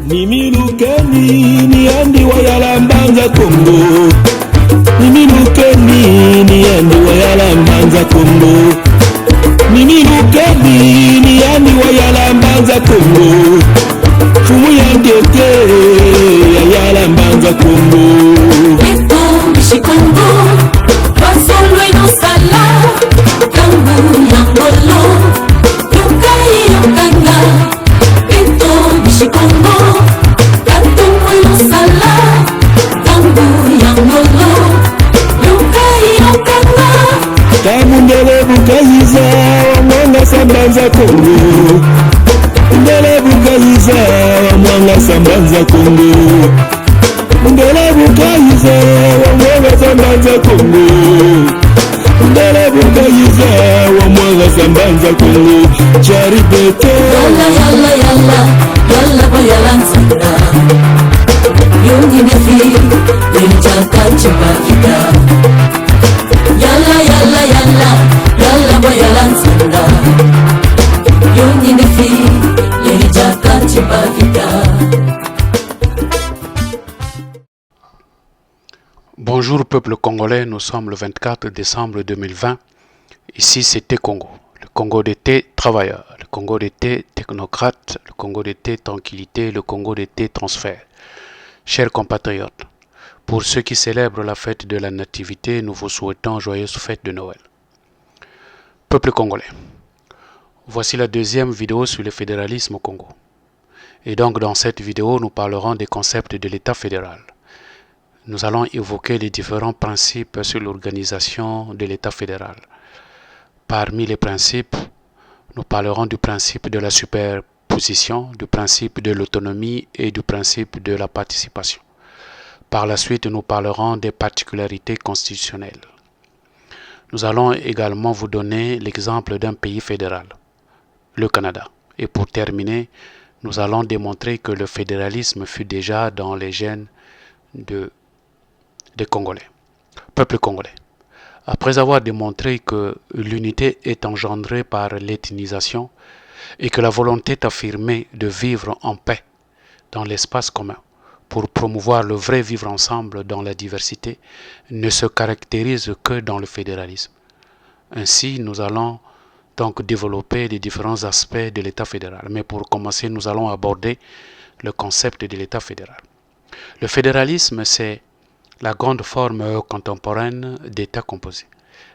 Nimilukeni niandi wayala mbanza Kongo. Nimilukeni niandi wayala mbanza Kongo. Nimilukeni niandi wayala mbanza Kongo. Fumu yandete yayala mbanza Kongo. Eto bishikongo Basolo inosala Kangu yangolo Yokai yokanga Eto bishikongo Katungu inosala Kangu yangolo Yokai yokanga Kamundele bukayiza Wamwanga sambanza Kongo. Ndele bukayiza Wamwanga sambanza Kongo. Ndele bukayiza Wamwanga sambanza Kongo. Ndele bukayiza Wamwanga sambanza Kongo. Chari bete Yalla yalla yalla Yalla bayala nsanda Yungi nefi Yenjaka chibakita Yalla yalla yalla Yalla bayala nsanda Yungi nefi Yenjaka chibakita. Bonjour peuple congolais, nous sommes le 24 décembre 2020. Ici c'était Congo. Le Congo d'été travailleur, le Congo d'été technocrate, le Congo d'été tranquillité, le Congo d'été transfert. Chers compatriotes, pour ceux qui célèbrent la fête de la nativité, nous vous souhaitons joyeuse fête de Noël. Peuple congolais, voici la deuxième vidéo sur le fédéralisme au Congo. Et donc dans cette vidéo, nous parlerons des concepts de l'État fédéral. Nous allons évoquer les différents principes sur l'organisation de l'État fédéral. Parmi les principes, nous parlerons du principe de la superposition, du principe de l'autonomie et du principe de la participation. Par la suite, nous parlerons des particularités constitutionnelles. Nous allons également vous donner l'exemple d'un pays fédéral, le Canada. Et pour terminer, nous allons démontrer que le fédéralisme fut déjà dans les gènes des Congolais, peuple congolais. Après avoir démontré que l'unité est engendrée par l'ethnisation et que la volonté est affirmée de vivre en paix dans l'espace commun pour promouvoir le vrai vivre ensemble dans la diversité ne se caractérise que dans le fédéralisme. Ainsi, nous allons donc développer les différents aspects de l'État fédéral. Mais pour commencer, nous allons aborder le concept de l'État fédéral. Le fédéralisme, c'est la grande forme contemporaine d'État composé.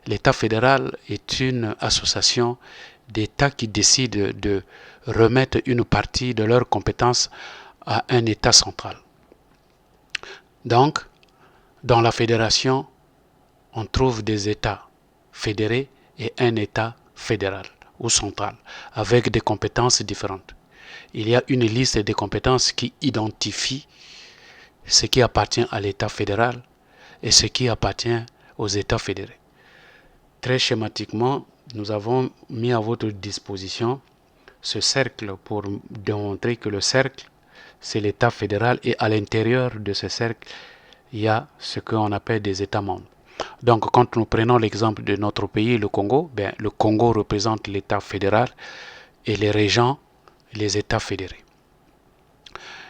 L'État fédéral est une association d'États qui décident de remettre une partie de leurs compétences à un État central. Donc, dans la fédération, on trouve des États fédérés et un État fédéral ou central, avec des compétences différentes. Il y a une liste des compétences qui identifie ce qui appartient à l'État fédéral et ce qui appartient aux États fédérés. Très schématiquement, nous avons mis à votre disposition ce cercle pour démontrer que le cercle, c'est l'État fédéral et à l'intérieur de ce cercle, il y a ce qu'on appelle des États membres. Donc, quand nous prenons l'exemple de notre pays, le Congo, le Congo représente l'État fédéral et les régions, les États fédérés.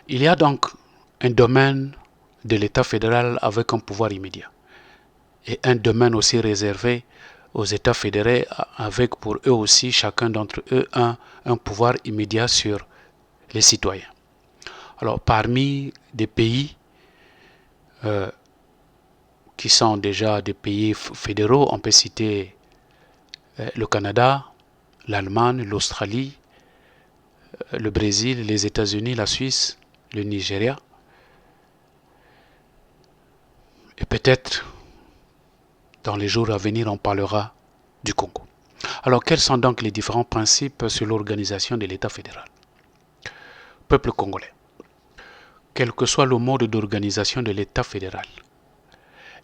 Il y a donc un domaine de l'État fédéral avec un pouvoir immédiat et un domaine aussi réservé aux États fédérés avec pour eux aussi, chacun d'entre eux, un pouvoir immédiat sur les citoyens. Alors, parmi des pays qui sont déjà des pays fédéraux, on peut citer le Canada, l'Allemagne, l'Australie, le Brésil, les États-Unis, la Suisse, le Nigeria. Et peut-être, dans les jours à venir, on parlera du Congo. Alors, quels sont donc les différents principes sur l'organisation de l'État fédéral? Peuple congolais, quel que soit le mode d'organisation de l'État fédéral,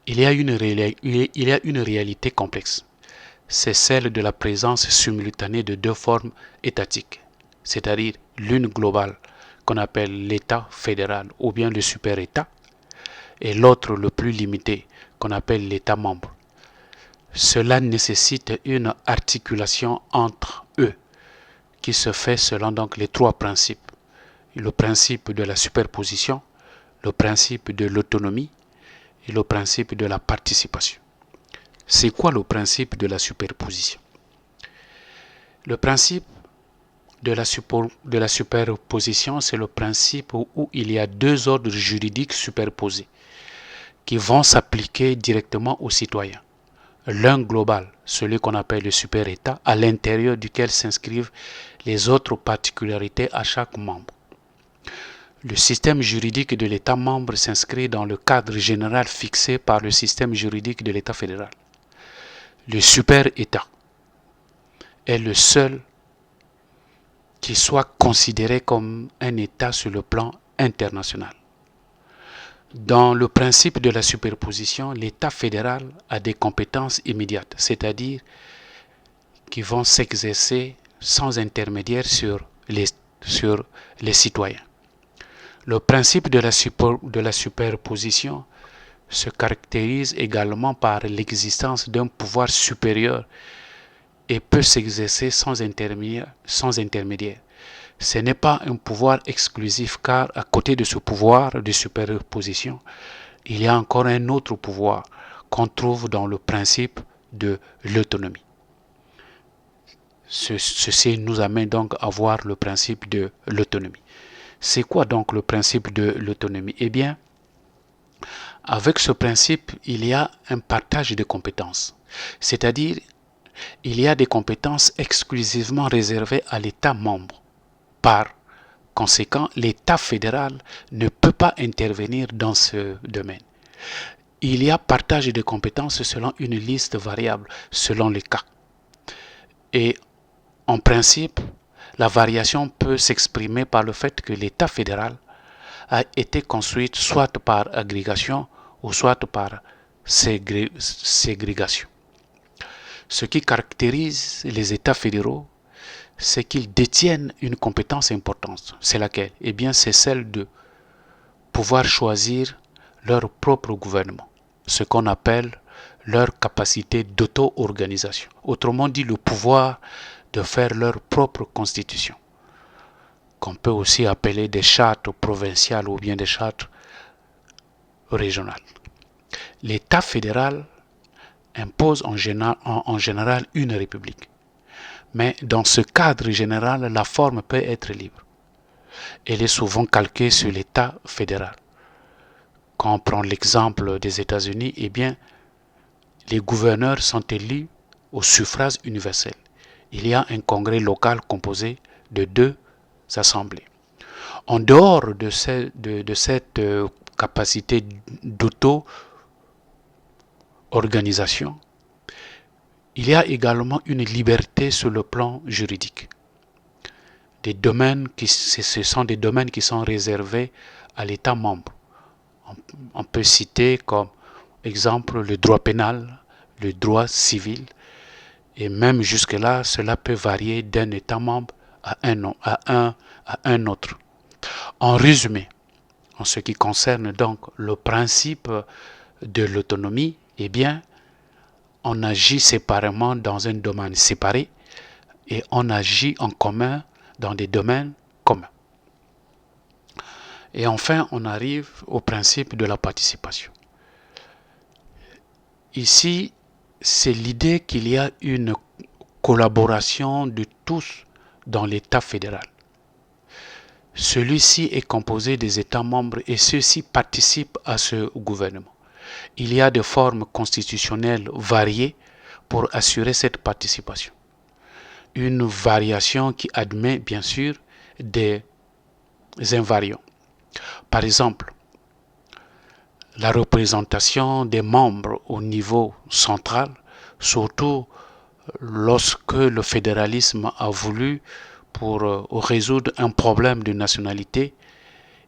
il y a une réalité complexe. C'est celle de la présence simultanée de deux formes étatiques, c'est-à-dire l'une globale, qu'on appelle l'État fédéral ou bien le super-État, et l'autre le plus limité, qu'on appelle l'État membre. Cela nécessite une articulation entre eux qui se fait selon donc les trois principes le principe de la superposition, le principe de l'autonomie et le principe de la participation. C'est quoi le principe de la superposition? Le principe de la superposition, c'est le principe où il y a deux ordres juridiques superposés qui vont s'appliquer directement aux citoyens. L'un global, celui qu'on appelle le super-État, à l'intérieur duquel s'inscrivent les autres particularités à chaque membre. Le système juridique de l'État membre s'inscrit dans le cadre général fixé par le système juridique de l'État fédéral. Le super-État est le seul qui soit considéré comme un État sur le plan international. Dans le principe de la superposition, l'État fédéral a des compétences immédiates, c'est-à-dire qui vont s'exercer sans intermédiaire sur les citoyens. Le principe de la superposition se caractérise également par l'existence d'un pouvoir supérieur et peut s'exercer sans intermédiaire. Ce n'est pas un pouvoir exclusif car à côté de ce pouvoir de superposition, il y a encore un autre pouvoir qu'on trouve dans le principe de l'autonomie. Ceci nous amène donc à voir le principe de l'autonomie. C'est quoi donc le principe de l'autonomie? Eh bien, avec ce principe, il y a un partage de compétences. C'est-à-dire, il y a des compétences exclusivement réservées à l'État membre. Par conséquent, l'État fédéral ne peut pas intervenir dans ce domaine. Il y a partage de compétences selon une liste variable, selon les cas. Et en principe, la variation peut s'exprimer par le fait que l'État fédéral a été construit soit par agrégation ou soit par ségrégation. Ce qui caractérise les États fédéraux, c'est qu'ils détiennent une compétence importante. C'est laquelle? Eh bien, c'est celle de pouvoir choisir leur propre gouvernement, ce qu'on appelle leur capacité d'auto-organisation. Autrement dit, le pouvoir de faire leur propre constitution, qu'on peut aussi appeler des chartes provinciales ou bien des chartes régionales. L'État fédéral impose en général une république. Mais dans ce cadre général, la forme peut être libre. Elle est souvent calquée sur l'État fédéral. Quand on prend l'exemple des États-Unis, eh bien, les gouverneurs sont élus au suffrage universel. Il y a un congrès local composé de 2 assemblées. En dehors de cette capacité d'auto-organisation, il y a également une liberté sur le plan juridique. Ce sont des domaines qui sont réservés à l'État membre. On peut citer comme exemple le droit pénal, le droit civil, et même jusque-là, cela peut varier d'un État membre à un autre. En résumé, en ce qui concerne donc le principe de l'autonomie, eh bien, on agit séparément dans un domaine séparé et on agit en commun dans des domaines communs. Et enfin, on arrive au principe de la participation. Ici, c'est l'idée qu'il y a une collaboration de tous dans l'État fédéral. Celui-ci est composé des États membres et ceux-ci participent à ce gouvernement. Il y a des formes constitutionnelles variées pour assurer cette participation. Une variation qui admet bien sûr des invariants. Par exemple, la représentation des membres au niveau central, surtout lorsque le fédéralisme a voulu pour résoudre un problème de nationalité,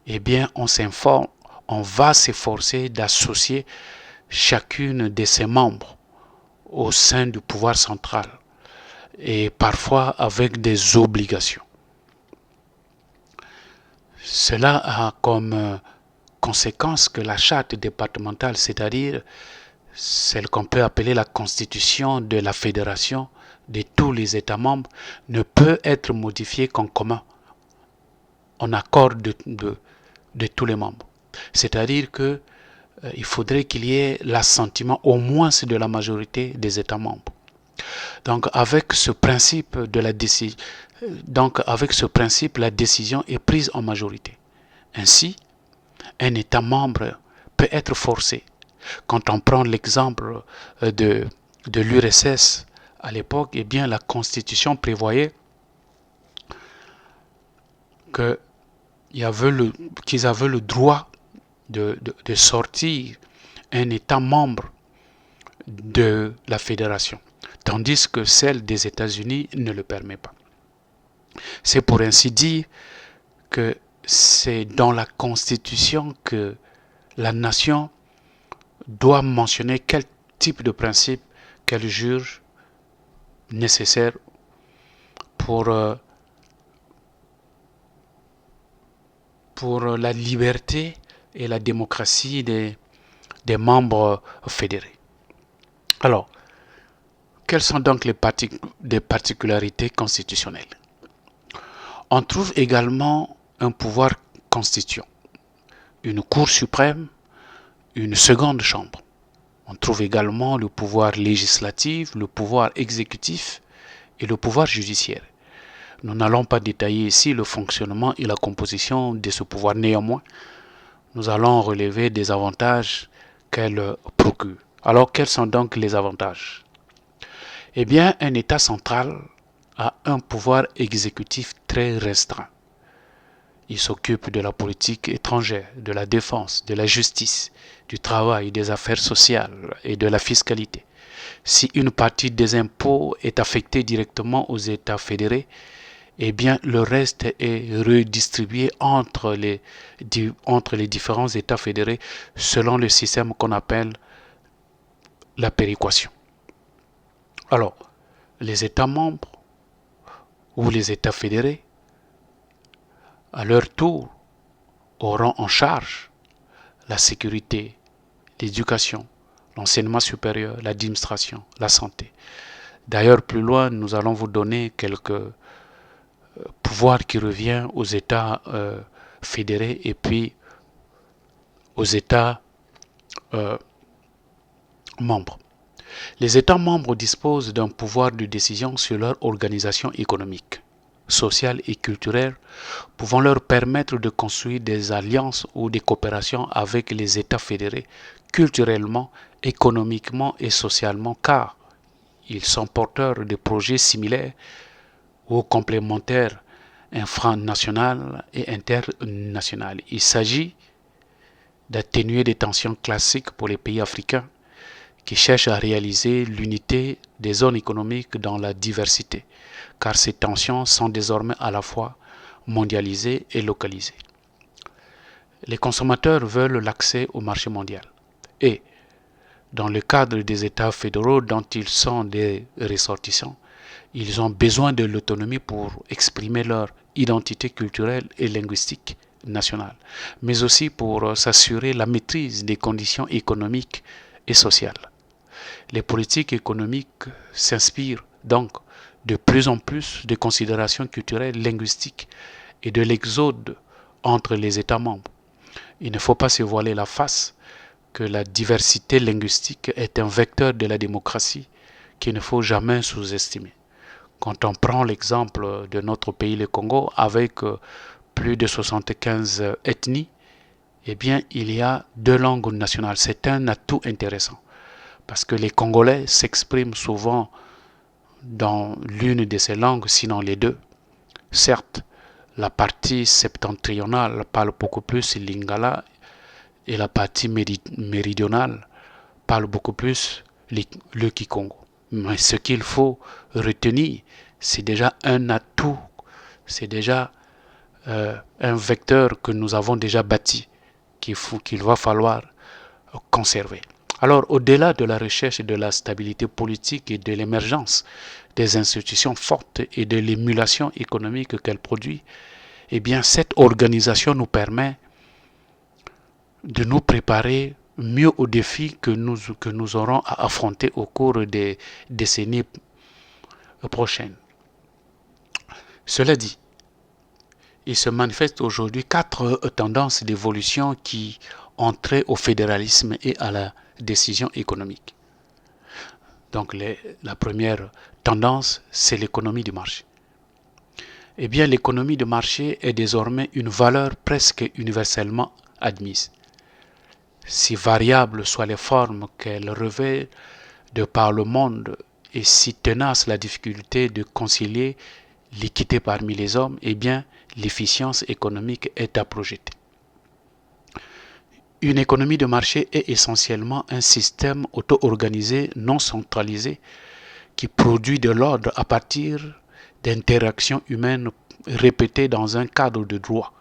eh bien on va s'efforcer d'associer chacune de ses membres au sein du pouvoir central et parfois avec des obligations. Cela a comme conséquence que la charte départementale, c'est-à-dire celle qu'on peut appeler la constitution de la fédération de tous les États membres, ne peut être modifiée qu'en commun en accord de tous les membres. C'est-à-dire que il faudrait qu'il y ait l'assentiment au moins de la majorité des États membres. Donc avec ce principe la décision est prise en majorité. Ainsi, un État membre peut être forcé. Quand on prend l'exemple de l'URSS à l'époque, eh bien la Constitution prévoyait qu'ils avaient le droit de sortir un État membre de la fédération, tandis que celle des États-Unis ne le permet pas. C'est pour ainsi dire que c'est dans la Constitution que la nation doit mentionner quel type de principe qu'elle juge nécessaire pour la liberté et la démocratie des membres fédérés. Alors, quelles sont donc les particularités constitutionnelles? On trouve également un pouvoir constituant, une Cour suprême, une seconde chambre. On trouve également le pouvoir législatif, le pouvoir exécutif et le pouvoir judiciaire. Nous n'allons pas détailler ici le fonctionnement et la composition de ce pouvoir. Néanmoins, nous allons relever des avantages qu'elle procure. Alors, quels sont donc les avantages? Eh bien, un État central a un pouvoir exécutif très restreint. Il s'occupe de la politique étrangère, de la défense, de la justice, du travail, des affaires sociales et de la fiscalité. Si une partie des impôts est affectée directement aux États fédérés, eh bien le reste est redistribué entre les différents États fédérés selon le système qu'on appelle la péréquation. Alors, les États membres ou les États fédérés, à leur tour, auront en charge la sécurité, l'éducation, l'enseignement supérieur, l'administration, la santé. D'ailleurs, plus loin, nous allons vous donner quelques pouvoirs qui reviennent aux États fédérés et puis aux États membres. Les États membres disposent d'un pouvoir de décision sur leur organisation économique, sociale et culturelle, pouvant leur permettre de construire des alliances ou des coopérations avec les États fédérés culturellement, économiquement et socialement, car ils sont porteurs de projets similaires ou complémentaires infranationales et internationales. Il s'agit d'atténuer des tensions classiques pour les pays africains qui cherchent à réaliser l'unité des zones économiques dans la diversité, car ces tensions sont désormais à la fois mondialisées et localisées. Les consommateurs veulent l'accès au marché mondial et, dans le cadre des États fédéraux dont ils sont des ressortissants, ils ont besoin de l'autonomie pour exprimer leur identité culturelle et linguistique nationale, mais aussi pour s'assurer la maîtrise des conditions économiques et sociales. Les politiques économiques s'inspirent donc de plus en plus de considérations culturelles, linguistiques et de l'exode entre les États membres. Il ne faut pas se voiler la face que la diversité linguistique est un vecteur de la démocratie qu'il ne faut jamais sous-estimer. Quand on prend l'exemple de notre pays, le Congo, avec plus de 75 ethnies, eh bien, il y a 2 langues nationales. C'est un atout intéressant parce que les Congolais s'expriment souvent dans l'une de ces langues, sinon les 2. Certes, la partie septentrionale parle beaucoup plus lingala et la partie méridionale parle beaucoup plus le kikongo. Mais ce qu'il faut retenir, c'est déjà un atout, c'est déjà un vecteur que nous avons déjà bâti, qu'il va falloir conserver. Alors, au-delà de la recherche de la stabilité politique et de l'émergence des institutions fortes et de l'émulation économique qu'elle produit, eh bien, cette organisation nous permet de nous préparer mieux aux défis que nous aurons à affronter au cours des décennies prochaines. Cela dit, il se manifeste aujourd'hui 4 tendances d'évolution qui ont trait au fédéralisme et à la décision économique. Donc la première tendance, c'est l'économie du marché. Eh bien, l'économie de marché est désormais une valeur presque universellement admise. Si variables soient les formes qu'elle revêt de par le monde et si tenace la difficulté de concilier l'équité parmi les hommes, eh bien, l'efficience économique est à projeter. Une économie de marché est essentiellement un système auto-organisé, non centralisé, qui produit de l'ordre à partir d'interactions humaines répétées dans un cadre de droit,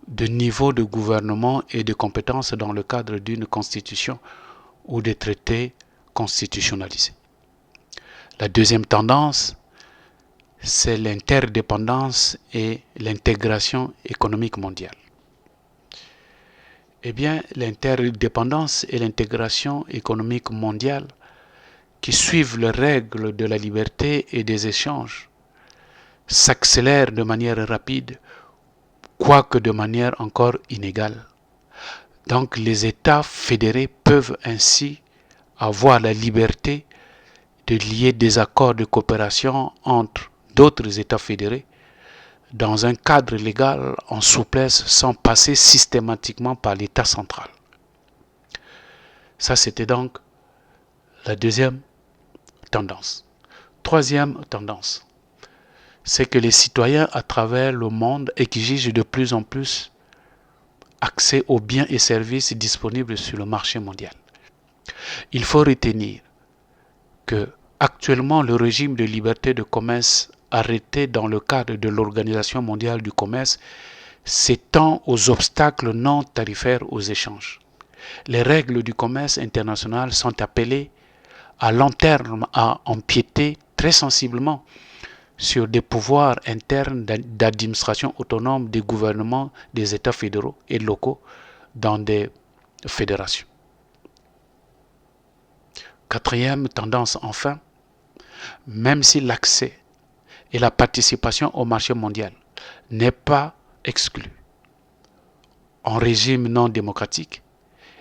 de niveau de gouvernement et de compétences dans le cadre d'une constitution ou des traités constitutionnalisés. La deuxième tendance, c'est l'interdépendance et l'intégration économique mondiale. Eh bien, l'interdépendance et l'intégration économique mondiale qui suivent les règles de la liberté et des échanges s'accélèrent de manière rapide, quoique de manière encore inégale. Donc les États fédérés peuvent ainsi avoir la liberté de lier des accords de coopération entre d'autres États fédérés dans un cadre légal en souplesse sans passer systématiquement par l'État central. Ça, c'était donc la deuxième tendance. Troisième tendance, c'est que les citoyens à travers le monde exigent de plus en plus accès aux biens et services disponibles sur le marché mondial. Il faut retenir que actuellement le régime de liberté de commerce arrêté dans le cadre de l'Organisation mondiale du commerce s'étend aux obstacles non tarifaires aux échanges. Les règles du commerce international sont appelées à long terme à empiéter très sensiblement sur des pouvoirs internes d'administration autonome des gouvernements des États fédéraux et locaux dans des fédérations. Quatrième tendance enfin, même si l'accès et la participation au marché mondial n'est pas exclu en régime non démocratique,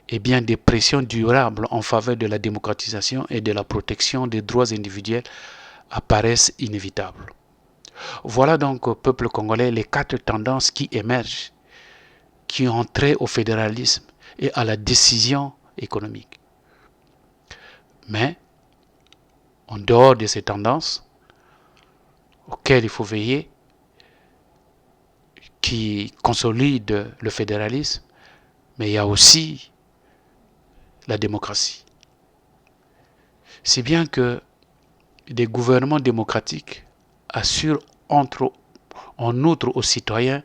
eh bien des pressions durables en faveur de la démocratisation et de la protection des droits individuels apparaissent inévitables. Voilà donc au peuple congolais les 4 tendances qui émergent, qui ont trait au fédéralisme et à la décision économique. Mais, en dehors de ces tendances, auxquelles il faut veiller, qui consolident le fédéralisme, mais il y a aussi la démocratie. Si bien que des gouvernements démocratiques assurent en outre aux citoyens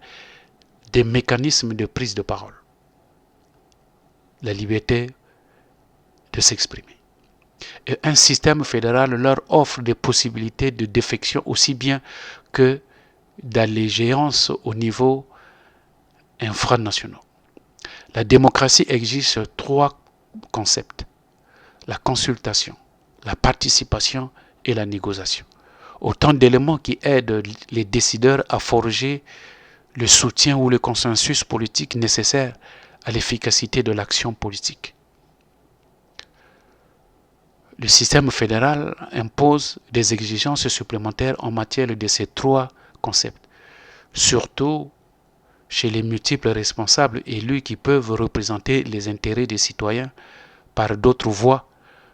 des mécanismes de prise de parole, la liberté de s'exprimer. Et un système fédéral leur offre des possibilités de défection aussi bien que d'allégeance au niveau infranational. La démocratie exige 3 concepts: la consultation, la participation et la négociation. Autant d'éléments qui aident les décideurs à forger le soutien ou le consensus politique nécessaire à l'efficacité de l'action politique. Le système fédéral impose des exigences supplémentaires en matière de ces 3 concepts, surtout chez les multiples responsables élus qui peuvent représenter les intérêts des citoyens par d'autres voies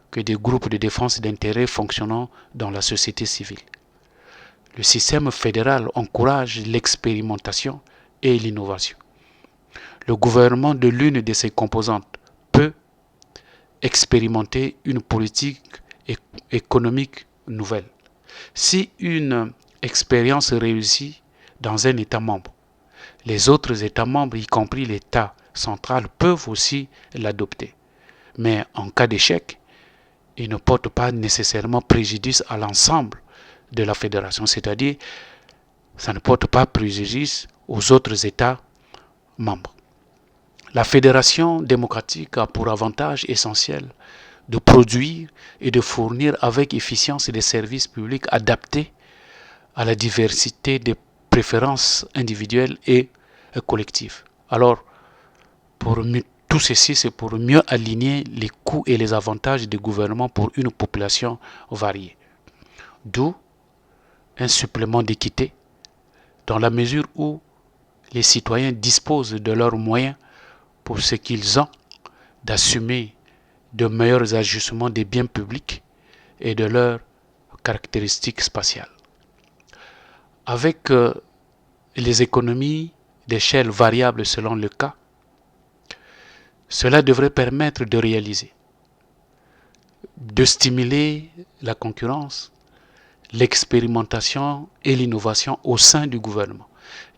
que des groupes de défense d'intérêts fonctionnant dans la société civile. Le système fédéral encourage l'expérimentation et l'innovation. Le gouvernement de l'une de ses composantes peut expérimenter une politique économique nouvelle. Si une expérience réussit dans un État membre, les autres États membres, y compris l'État central, peuvent aussi l'adopter. Mais en cas d'échec, il ne porte pas nécessairement préjudice à l'ensemble de la fédération, c'est-à-dire ça ne porte pas préjudice aux autres États membres. La fédération démocratique a pour avantage essentiel de produire et de fournir avec efficience des services publics adaptés à la diversité des préférences individuelles et collectives. Alors, tout ceci, c'est pour mieux aligner les coûts et les avantages des gouvernements pour une population variée. D'où un supplément d'équité dans la mesure où les citoyens disposent de leurs moyens pour ce qu'ils ont d'assumer de meilleurs ajustements des biens publics et de leurs caractéristiques spatiales. Avec les économies d'échelle variables selon le cas, cela devrait permettre de réaliser, de stimuler la concurrence, l'expérimentation et l'innovation au sein du gouvernement,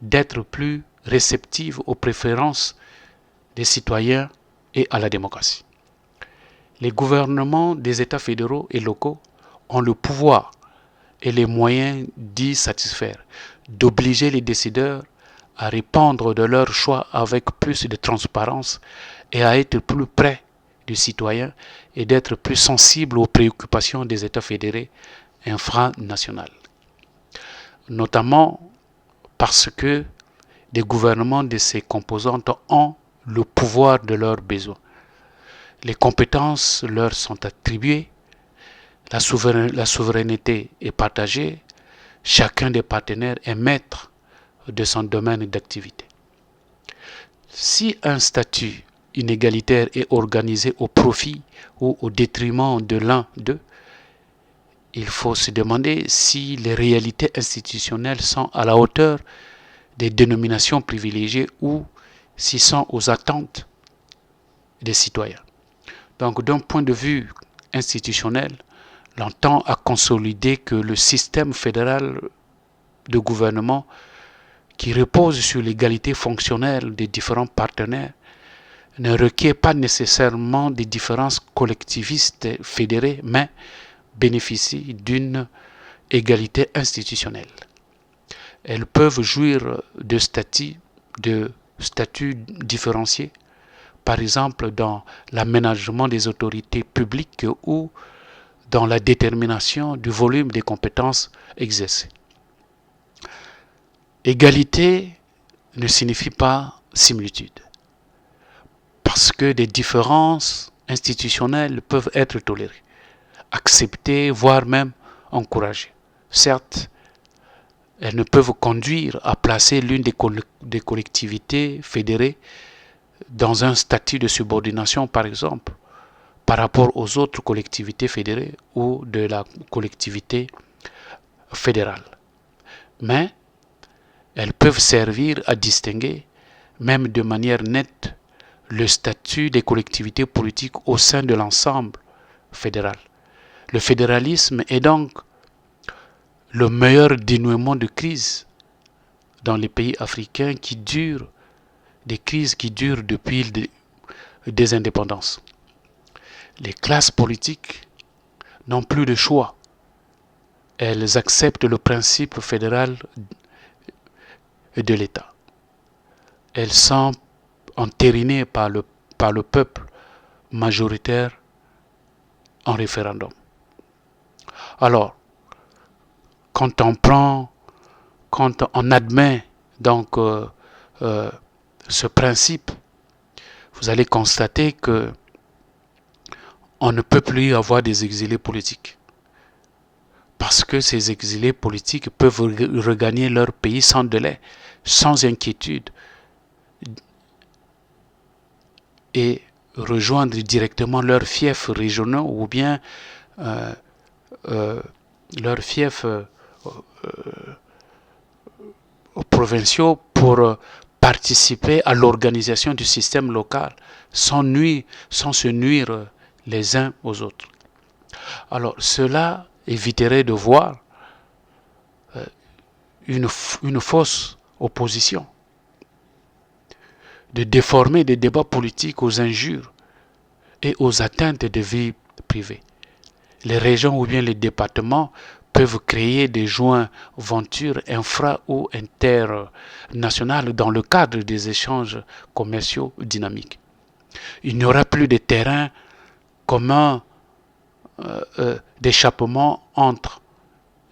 d'être plus réceptive aux préférences des citoyens et à la démocratie. Les gouvernements des États fédéraux et locaux ont le pouvoir et les moyens d'y satisfaire, d'obliger les décideurs à répondre de leurs choix avec plus de transparence et à être plus près du citoyen et d'être plus sensibles aux préoccupations des États fédérés infranationales. Notamment parce que des gouvernements de ces composantes ont le pouvoir de leurs besoins. Les compétences leur sont attribuées, la souveraineté est partagée, chacun des partenaires est maître de son domaine d'activité. Si un statut inégalitaire est organisé au profit ou au détriment de l'un d'eux, il faut se demander si les réalités institutionnelles sont à la hauteur des dénominations privilégiées ou s'ils sont aux attentes des citoyens. Donc, d'un point de vue institutionnel, l'on tend à consolider que le système fédéral de gouvernement qui repose sur l'égalité fonctionnelle des différents partenaires ne requiert pas nécessairement des différences collectivistes fédérées, mais bénéficie d'une égalité institutionnelle. Elles peuvent jouir de statuts différenciés, par exemple dans l'aménagement des autorités publiques ou dans la détermination du volume des compétences exercées. Égalité ne signifie pas similitude, parce que des différences institutionnelles peuvent être tolérées, acceptées, voire même encouragées. Certes, elles ne peuvent conduire à placer l'une des collectivités fédérées dans un statut de subordination, par exemple, par rapport aux autres collectivités fédérées ou de la collectivité fédérale. Mais elles peuvent servir à distinguer, même de manière nette, le statut des collectivités politiques au sein de l'ensemble fédéral. Le fédéralisme est donc le meilleur dénouement de crise dans les pays africains des crises qui durent depuis des indépendances. Les classes politiques n'ont plus de choix. Elles acceptent le principe fédéral de l'État. Elles sont entérinées par le peuple majoritaire en référendum. Alors, quand on admet donc ce principe, vous allez constater que on ne peut plus avoir des exilés politiques. Parce que ces exilés politiques peuvent regagner leur pays sans délai, sans inquiétude, et rejoindre directement leurs fiefs régionaux ou bien leurs fiefs provinciaux pour participer à l'organisation du système local sans se nuire les uns aux autres. Alors cela éviterait de voir une fausse opposition, de déformer des débats politiques aux injures et aux atteintes de vie privée. Les régions ou bien les départements peuvent créer des jointures infra- ou internationales dans le cadre des échanges commerciaux dynamiques. Il n'y aura plus de terrain commun d'échappement entre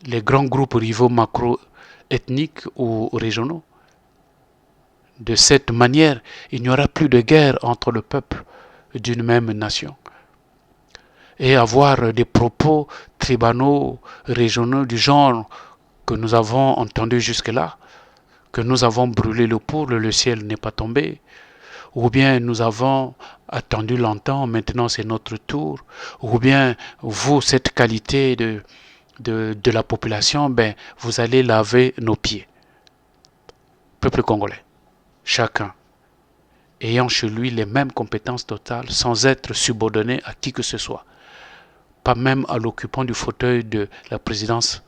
les grands groupes rivaux macro ethniques ou régionaux. De cette manière, il n'y aura plus de guerre entre le peuple d'une même nation. Et avoir des propos tribunaux, régionaux du genre que nous avons entendu jusque-là, que nous avons brûlé le pour, le ciel n'est pas tombé, ou bien nous avons attendu longtemps, maintenant c'est notre tour, ou bien vous, cette qualité de la population, ben, vous allez laver nos pieds. Peuple congolais, chacun ayant chez lui les mêmes compétences totales sans être subordonné à qui que ce soit, pas même à l'occupant du fauteuil de la présidence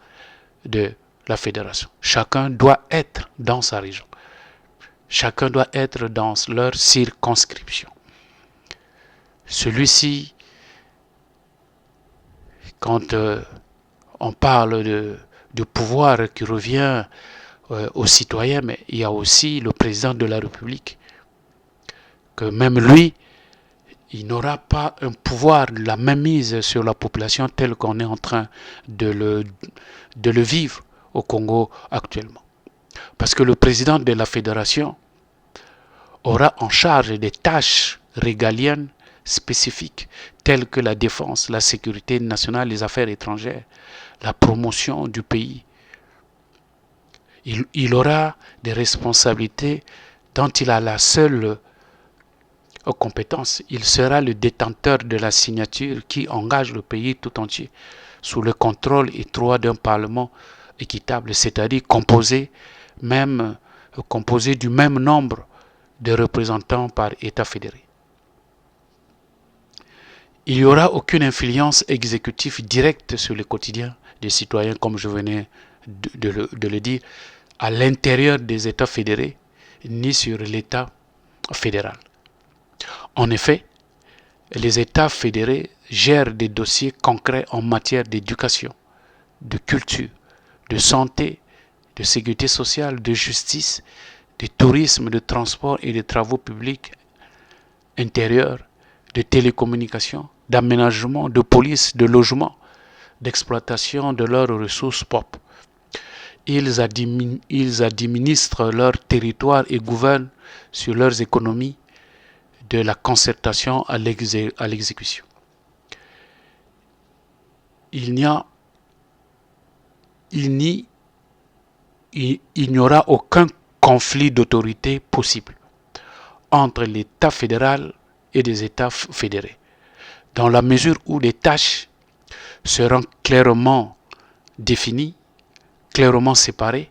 de la fédération. Chacun doit être dans sa région. Chacun doit être dans leur circonscription. Celui-ci, quand on parle de pouvoir qui revient aux citoyens, mais il y a aussi le président de la République, que même lui, il n'aura pas un pouvoir, la mainmise sur la population tel qu'on est en train de le vivre au Congo actuellement. Parce que le président de la fédération aura en charge des tâches régaliennes spécifiques telles que la défense, la sécurité nationale, les affaires étrangères, la promotion du pays. Il aura des responsabilités dont il a la seule compétence. Il sera le détenteur de la signature qui engage le pays tout entier sous le contrôle étroit d'un parlement équitable, c'est-à-dire composé du même nombre de représentants par État fédéré. Il n'y aura aucune influence exécutive directe sur le quotidien des citoyens, comme je venais de le dire, à l'intérieur des États fédérés, ni sur l'État fédéral. En effet, les États fédérés gèrent des dossiers concrets en matière d'éducation, de culture, de santé, de sécurité sociale, de justice, de tourisme, de transport et de travaux publics intérieurs, de télécommunications, d'aménagement, de police, de logement, d'exploitation de leurs ressources propres. Ils administrent leur territoire et gouvernent sur leurs économies, de la concertation à l'exécution. Il n'y aura aucun conflit d'autorité possible entre l'État fédéral et les États fédérés, dans la mesure où les tâches seront clairement définies, clairement séparées,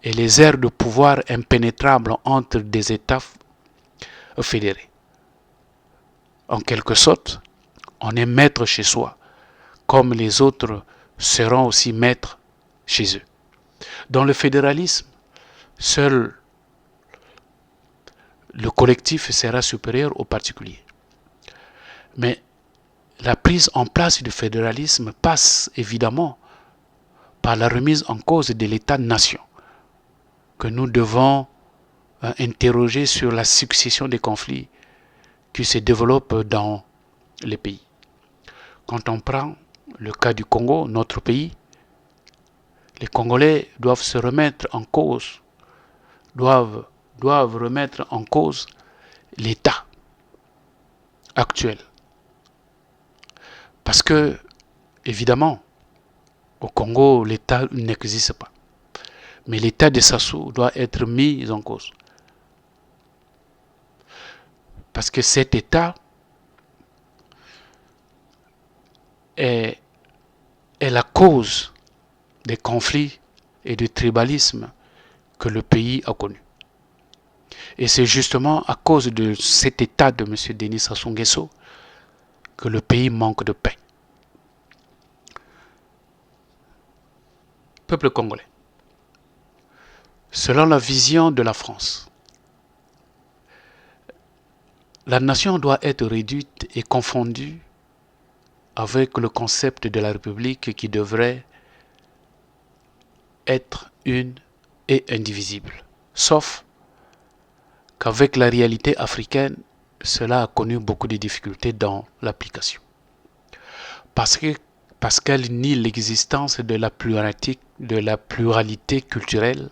et les aires de pouvoir impénétrables entre des États fédérés. En quelque sorte, on est maître chez soi, comme les autres seront aussi maîtres chez eux. Dans le fédéralisme, seul le collectif sera supérieur au particulier. Mais la prise en place du fédéralisme passe évidemment par la remise en cause de l'État-nation, que nous devons interroger sur la succession des conflits qui se développent dans les pays. Quand on prend le cas du Congo, notre pays, les Congolais doivent se remettre en cause, doivent remettre en cause l'État actuel. Parce que, évidemment, au Congo, l'État n'existe pas. Mais l'État de Sassou doit être mis en cause. Parce que cet État est la cause des conflits et du tribalisme que le pays a connu. Et c'est justement à cause de cet État de M. Denis Sassou Nguesso que le pays manque de paix. Peuple congolais, selon la vision de la France, la nation doit être réduite et confondue avec le concept de la République qui devrait être une et indivisible. Sauf qu'avec la réalité africaine, cela a connu beaucoup de difficultés dans l'application. Parce parce qu'elle nie l'existence de la pluralité culturelle,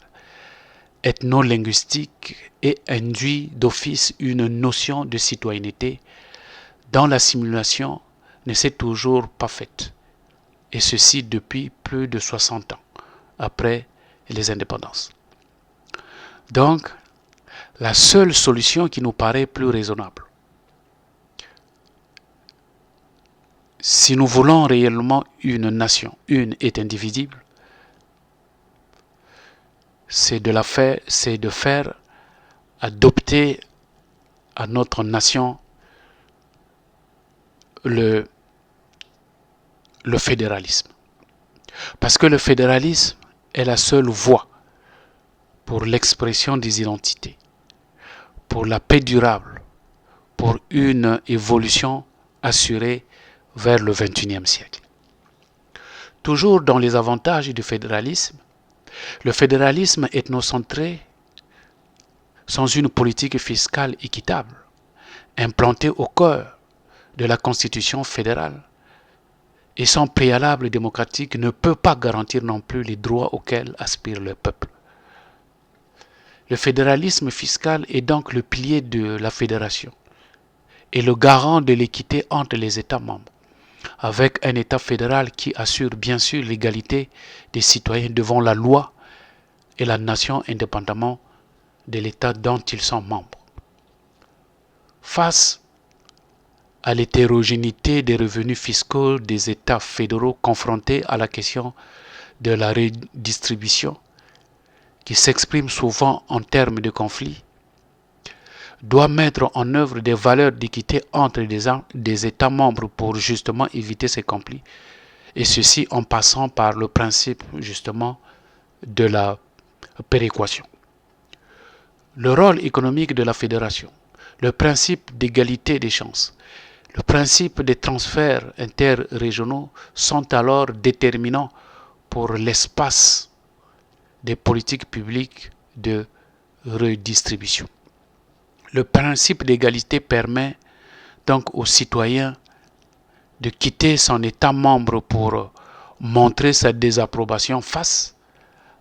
ethno-linguistique et induit d'office une notion de citoyenneté dont la simulation ne s'est toujours pas faite, et ceci depuis plus de 60 ans, après les indépendances. Donc, la seule solution qui nous paraît plus raisonnable, si nous voulons réellement une nation, une et indivisible, c'est de faire adopter à notre nation le fédéralisme. Parce que le fédéralisme est la seule voie pour l'expression des identités, pour la paix durable, pour une évolution assurée vers le XXIe siècle. Toujours dans les avantages du fédéralisme, le fédéralisme ethnocentré, sans une politique fiscale équitable, implantée au cœur de la Constitution fédérale, et sans préalable démocratique, ne peut pas garantir non plus les droits auxquels aspire le peuple. Le fédéralisme fiscal est donc le pilier de la fédération et le garant de l'équité entre les États membres, avec un État fédéral qui assure bien sûr l'égalité des citoyens devant la loi et la nation indépendamment de l'État dont ils sont membres. Face à l'hétérogénéité des revenus fiscaux des États fédéraux confrontés à la question de la redistribution, qui s'exprime souvent en termes de conflits, doit mettre en œuvre des valeurs d'équité entre des États membres pour justement éviter ces conflits, et ceci en passant par le principe justement de la péréquation. Le rôle économique de la fédération, le principe d'égalité des chances, le principe des transferts interrégionaux sont alors déterminants pour l'espace des politiques publiques de redistribution. Le principe d'égalité permet donc aux citoyens de quitter son État membre pour montrer sa désapprobation face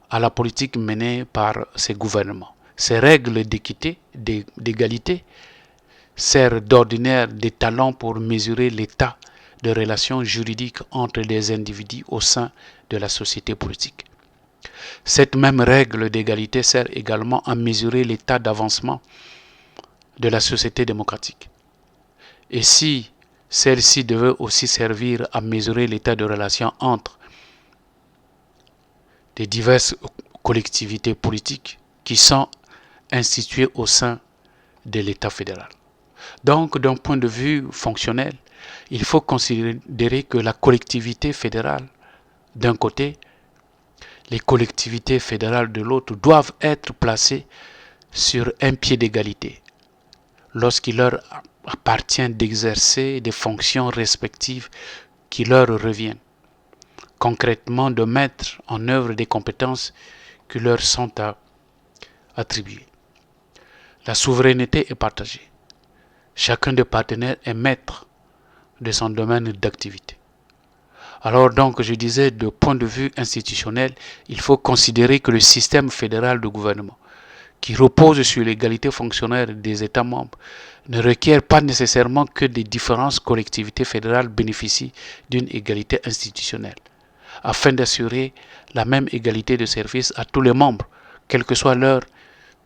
à la politique menée par ses gouvernements. Ces règles d'équité, d'égalité, servent d'ordinaire d'étalon pour mesurer l'état de relations juridiques entre les individus au sein de la société politique. Cette même règle d'égalité sert également à mesurer l'état d'avancement de la société démocratique. Et si celle-ci devait aussi servir à mesurer l'état de relations entre les diverses collectivités politiques qui sont instituées au sein de l'État fédéral. Donc, d'un point de vue fonctionnel, il faut considérer que la collectivité fédérale, d'un côté, les collectivités fédérales de l'autre, doivent être placées sur un pied d'égalité lorsqu'il leur appartient d'exercer des fonctions respectives qui leur reviennent, concrètement de mettre en œuvre des compétences qui leur sont attribuées. La souveraineté est partagée. Chacun des partenaires est maître de son domaine d'activité. Alors donc, je disais, de point de vue institutionnel, il faut considérer que le système fédéral de gouvernement, qui repose sur l'égalité fonctionnelle des États membres, ne requiert pas nécessairement que des différentes collectivités fédérales bénéficient d'une égalité institutionnelle, afin d'assurer la même égalité de service à tous les membres, quel que soit leur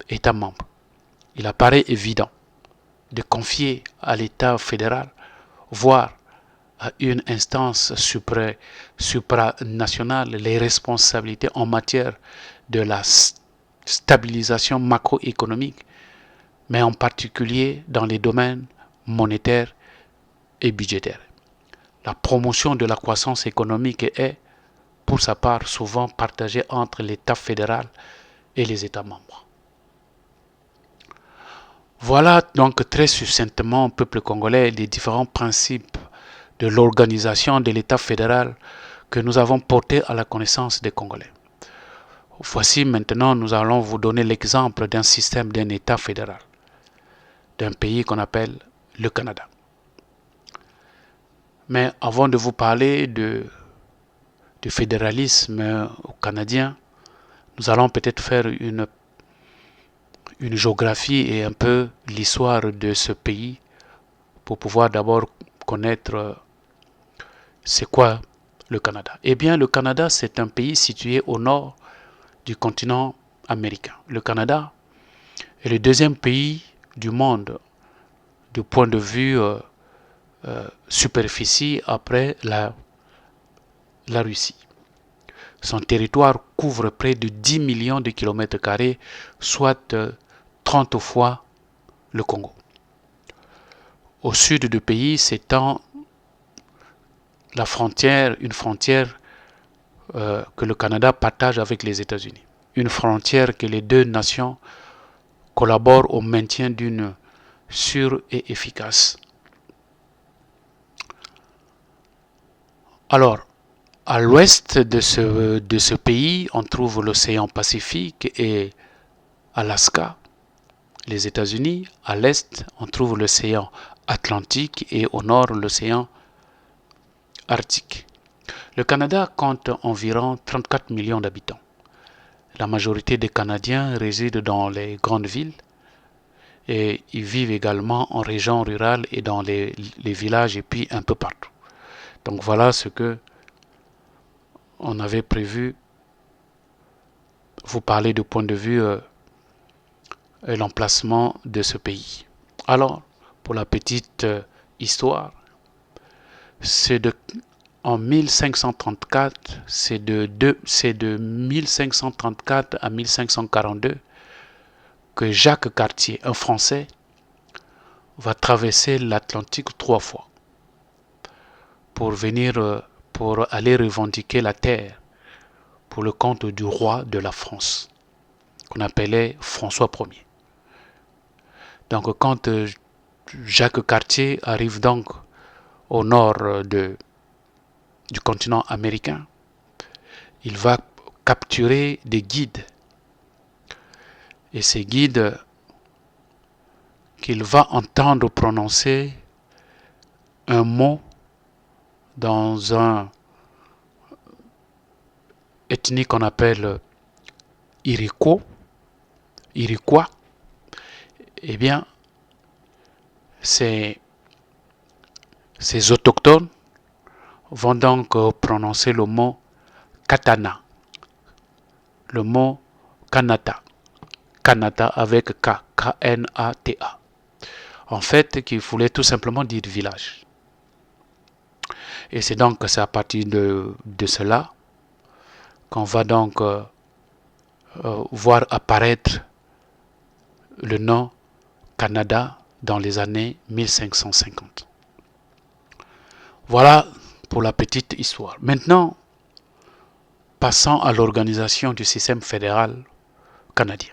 État membre. Il apparaît évident de confier à l'État fédéral, voire à une instance supranationale, les responsabilités en matière de la stabilisation macroéconomique, mais en particulier dans les domaines monétaires et budgétaires. La promotion de la croissance économique est, pour sa part, souvent partagée entre l'État fédéral et les États membres. Voilà donc très succinctement, peuple congolais, les différents principes de l'organisation de l'État fédéral que nous avons portés à la connaissance des Congolais. Voici maintenant, nous allons vous donner l'exemple d'un système d'un État fédéral, d'un pays qu'on appelle le Canada. Mais avant de vous parler de du fédéralisme canadien, nous allons peut-être faire une géographie et un peu l'histoire de ce pays pour pouvoir d'abord connaître c'est quoi le Canada. Eh bien, le Canada, c'est un pays situé au nord du continent américain. Le Canada est le deuxième pays du monde du point de vue superficie après la Russie. Son territoire couvre près de 10 millions de kilomètres carrés, soit 30 fois le Congo. Au sud du pays s'étend une frontière que le Canada partage avec les États-Unis. Une frontière que les deux nations collaborent au maintien d'une sûre et efficace. Alors, à l'ouest de ce pays, on trouve l'océan Pacifique et Alaska, les États-Unis. À l'est, on trouve l'océan Atlantique et au nord, l'océan Arctique. Le Canada compte environ 34 millions d'habitants. La majorité des Canadiens résident dans les grandes villes et ils vivent également en région rurale et dans les villages et puis un peu partout. Donc voilà ce que on avait prévu vous parler du point de vue et l'emplacement de ce pays. Alors, pour la petite histoire, en 1534, c'est de 1534 à 1542 que Jacques Cartier, un Français, va traverser l'Atlantique 3 fois pour aller revendiquer la terre pour le compte du roi de la France, qu'on appelait François Ier. Donc quand Jacques Cartier arrive donc au nord du continent américain, il va capturer des guides. Et ces guides qu'il va entendre prononcer un mot dans un ethnie qu'on appelle Iroquois, eh bien, ces autochtones vont donc prononcer le mot katana, le mot Kanata, Kanata avec K, K-N-A-T-A. En fait, qui voulait tout simplement dire village. Et c'est à partir de cela qu'on va donc voir apparaître le nom Canada dans les années 1550. Voilà pour la petite histoire. Maintenant, passons à l'organisation du système fédéral canadien.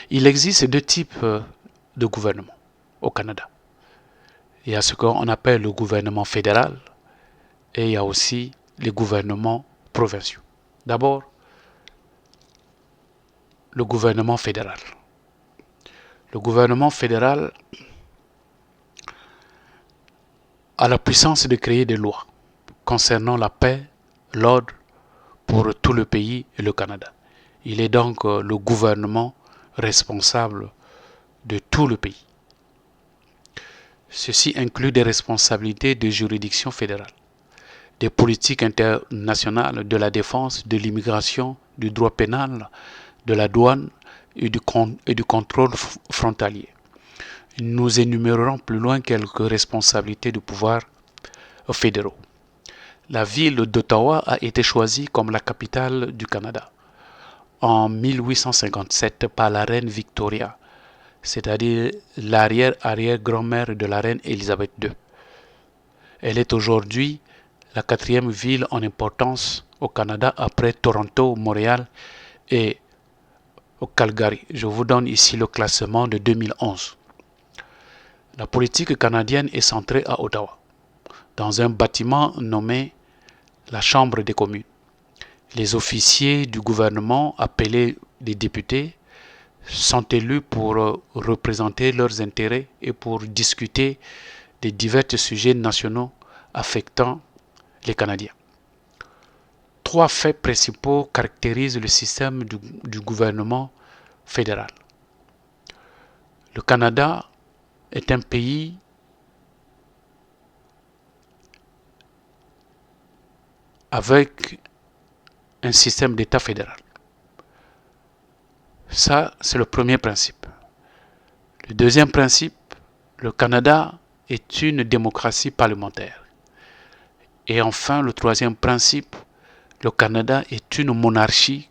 Il existe deux types de gouvernement au Canada. Il y a ce qu'on appelle le gouvernement fédéral et il y a aussi les gouvernements provinciaux. D'abord, le gouvernement fédéral. Le gouvernement fédéral a la puissance de créer des lois concernant la paix, l'ordre pour tout le pays et le Canada. Il est donc le gouvernement responsable de tout le pays. Ceci inclut des responsabilités de juridiction fédérale, des politiques internationales, de la défense, de l'immigration, du droit pénal, de la douane et du contrôle frontalier. Nous énumérerons plus loin quelques responsabilités du pouvoir fédéraux. La ville d'Ottawa a été choisie comme la capitale du Canada en 1857 par la reine Victoria, c'est-à-dire l'arrière-arrière-grand-mère de la reine Élisabeth II. Elle est aujourd'hui la 4e ville en importance au Canada après Toronto, Montréal et Calgary. Je vous donne ici le classement de 2011. La politique canadienne est centrée à Ottawa, dans un bâtiment nommé la Chambre des communes. Les officiers du gouvernement, appelés des députés, sont élus pour représenter leurs intérêts et pour discuter des divers sujets nationaux affectant les Canadiens. 3 faits principaux caractérisent le système du gouvernement fédéral. Le Canada est un pays avec un système d'État fédéral. Ça, c'est le premier principe. Le deuxième principe, le Canada est une démocratie parlementaire. Et enfin, le troisième principe, le Canada est une monarchie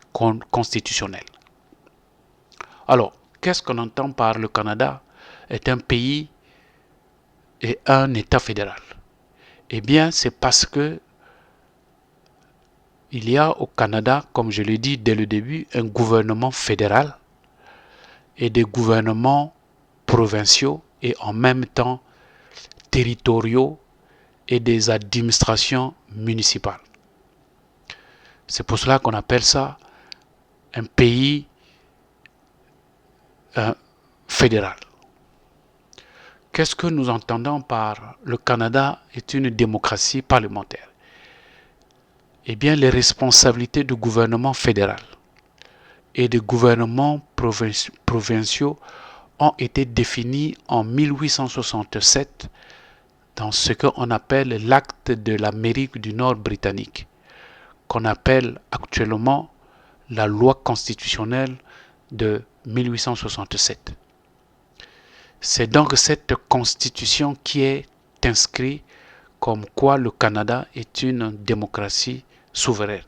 constitutionnelle. Alors, qu'est-ce qu'on entend par le Canada est un pays et un État fédéral? Eh bien, c'est parce que il y a au Canada, comme je l'ai dit dès le début, un gouvernement fédéral et des gouvernements provinciaux et en même temps territoriaux et des administrations municipales. C'est pour cela qu'on appelle ça un pays fédéral. Qu'est-ce que nous entendons par le Canada est une démocratie parlementaire? Eh bien, les responsabilités du gouvernement fédéral et des gouvernements provinciaux ont été définies en 1867 dans ce qu'on appelle l'acte de l'Amérique du Nord britannique, qu'on appelle actuellement la loi constitutionnelle de 1867. C'est donc cette constitution qui est inscrite comme quoi le Canada est une démocratie souveraine.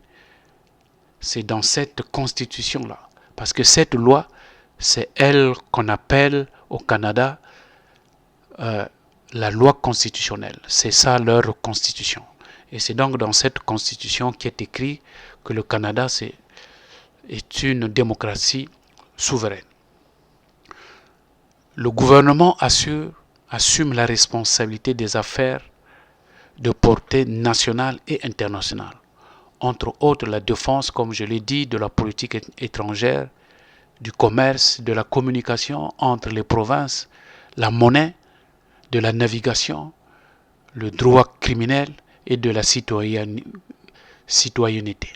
C'est dans cette constitution-là. Parce que cette loi, c'est elle qu'on appelle au Canada la loi constitutionnelle. C'est ça leur constitution. Et c'est donc dans cette constitution qui est écrit que le Canada est une démocratie souveraine. Le gouvernement assume la responsabilité des affaires de portée nationale et internationale. Entre autres, la défense, comme je l'ai dit, de la politique étrangère, du commerce, de la communication entre les provinces, la monnaie, de la navigation, le droit criminel et de la citoyenneté.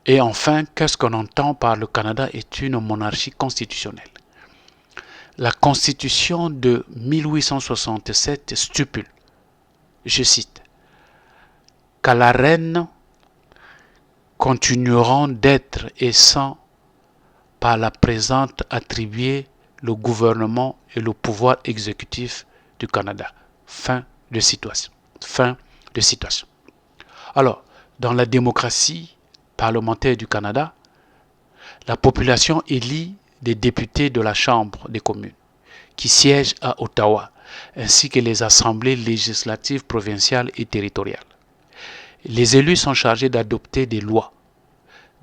Et enfin, qu'est-ce qu'on entend par le Canada est une monarchie constitutionnelle? La Constitution de 1867 stipule, je cite, qu'à la reine continueront d'être et sans par la présente attribuer le gouvernement et le pouvoir exécutif du Canada. Fin de citation. Alors, dans la démocratie parlementaire du Canada, la population élit des députés de la Chambre des communes qui siègent à Ottawa, ainsi que les assemblées législatives provinciales et territoriales. Les élus sont chargés d'adopter des lois,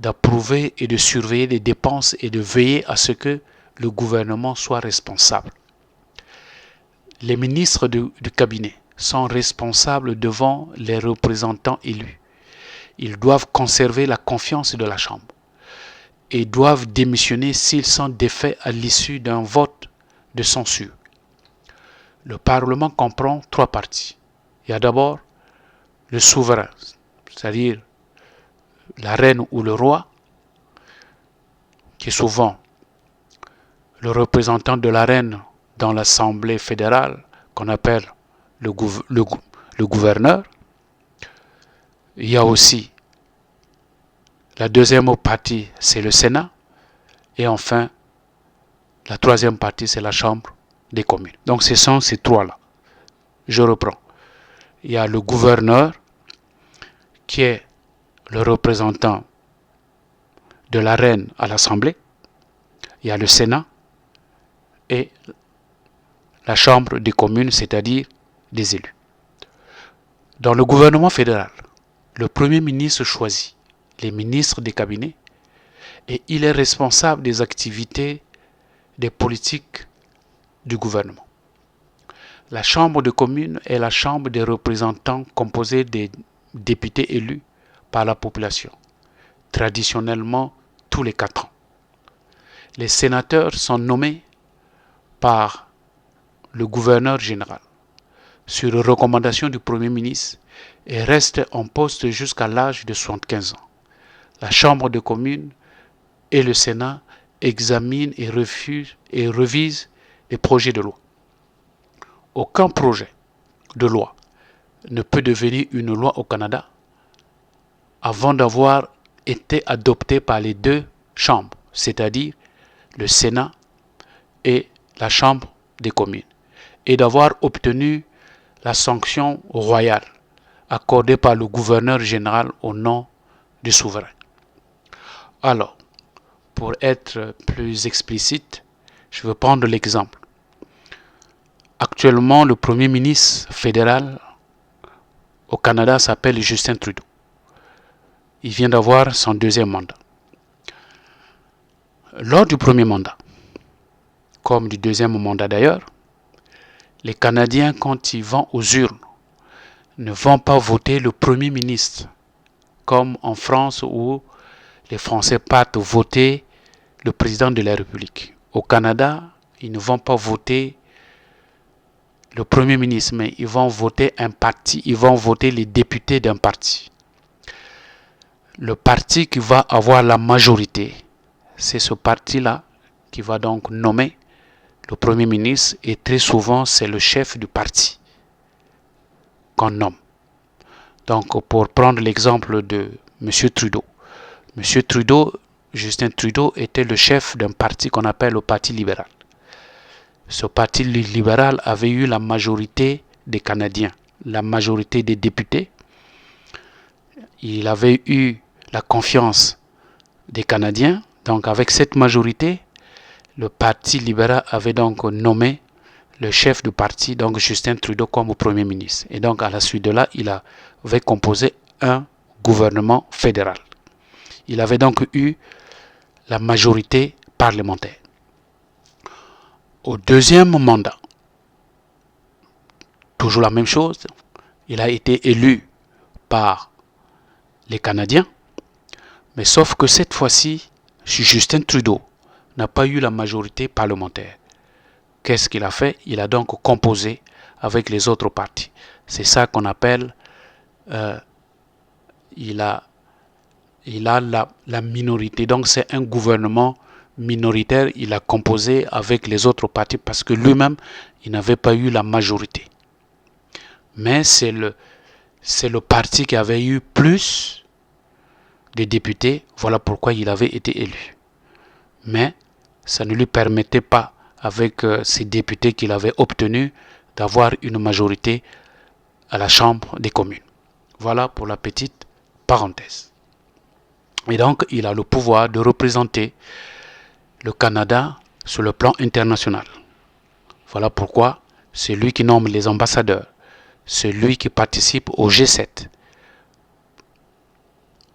d'approuver et de surveiller les dépenses et de veiller à ce que le gouvernement soit responsable. Les ministres du cabinet sont responsables devant les représentants élus. Ils doivent conserver la confiance de la Chambre et doivent démissionner s'ils sont défaits à l'issue d'un vote de censure. Le Parlement comprend 3 parties. Il y a d'abord le souverain, c'est-à-dire la reine ou le roi, qui est souvent le représentant de la reine dans l'Assemblée fédérale, qu'on appelle le gouverneur. Il y a aussi la deuxième partie, c'est le Sénat. Et enfin, la troisième partie, c'est la Chambre des communes. Donc ce sont ces 3-là. Je reprends. Il y a le gouverneur, qui est le représentant de la reine à l'Assemblée. Il y a le Sénat et la Chambre des communes, c'est-à-dire des élus. Dans le gouvernement fédéral, le Premier ministre choisit les ministres des cabinets et il est responsable des activités des politiques du gouvernement. La Chambre des communes est la Chambre des représentants composée des députés élus par la population, traditionnellement tous les 4 ans. Les sénateurs sont nommés par le gouverneur général sur recommandation du Premier ministre et reste en poste jusqu'à l'âge de 75 ans. La Chambre des communes et le Sénat examinent et refusent et revisent les projets de loi. Aucun projet de loi ne peut devenir une loi au Canada avant d'avoir été adopté par les deux chambres, c'est-à-dire le Sénat et la Chambre des communes, et d'avoir obtenu la sanction royale accordée par le gouverneur général au nom du souverain. Alors, pour être plus explicite, je vais prendre l'exemple. Actuellement, le Premier ministre fédéral au Canada s'appelle Justin Trudeau. Il vient d'avoir son deuxième mandat. Lors du premier mandat, comme du deuxième mandat d'ailleurs, les Canadiens, quand ils vont aux urnes, ne vont pas voter le Premier ministre, comme en France où les Français partent voter le président de la République. Au Canada, ils ne vont pas voter le Premier ministre, mais ils vont voter un parti, ils vont voter les députés d'un parti. Le parti qui va avoir la majorité, c'est ce parti-là qui va donc nommer le Premier ministre, et très souvent c'est le chef du parti qu'on nomme. Donc pour prendre l'exemple de M. Trudeau. M. Trudeau, Justin Trudeau, était le chef d'un parti qu'on appelle le Parti libéral. Ce parti libéral avait eu la majorité des Canadiens, la majorité des députés. Il avait eu la confiance des Canadiens. Donc avec cette majorité, le Parti libéral avait donc nommé le chef du parti, donc Justin Trudeau, comme Premier ministre. Et donc à la suite de là, il avait composé un gouvernement fédéral. Il avait donc eu la majorité parlementaire. Au deuxième mandat, toujours la même chose, il a été élu par les Canadiens, mais sauf que cette fois-ci, Justin Trudeau n'a pas eu la majorité parlementaire. Qu'est-ce qu'il a fait? Il a donc composé avec les autres partis. C'est ça qu'on appelle, il a la minorité. Donc c'est un gouvernement minoritaire. Il a composé avec les autres partis parce que lui-même, il n'avait pas eu la majorité. Mais c'est le parti qui avait eu plus de députés. Voilà pourquoi il avait été élu. Mais ça ne lui permettait pas, avec ces députés qu'il avait obtenus, d'avoir une majorité à la Chambre des communes. Voilà pour la petite parenthèse. Et donc, il a le pouvoir de représenter le Canada sur le plan international. Voilà pourquoi c'est lui qui nomme les ambassadeurs. C'est lui qui participe au G7.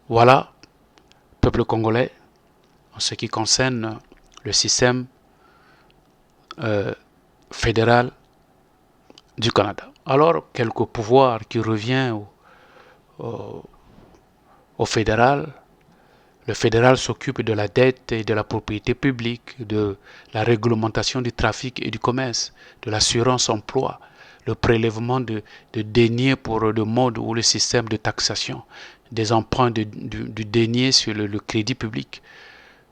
Voilà, peuple congolais, en ce qui concerne le système fédéral du Canada. Alors, quelques pouvoirs qui reviennent au fédéral. Le fédéral s'occupe de la dette et de la propriété publique, de la réglementation du trafic et du commerce, de l'assurance emploi, le prélèvement de deniers pour le mode ou le système de taxation, des emprunts du denier sur le crédit public,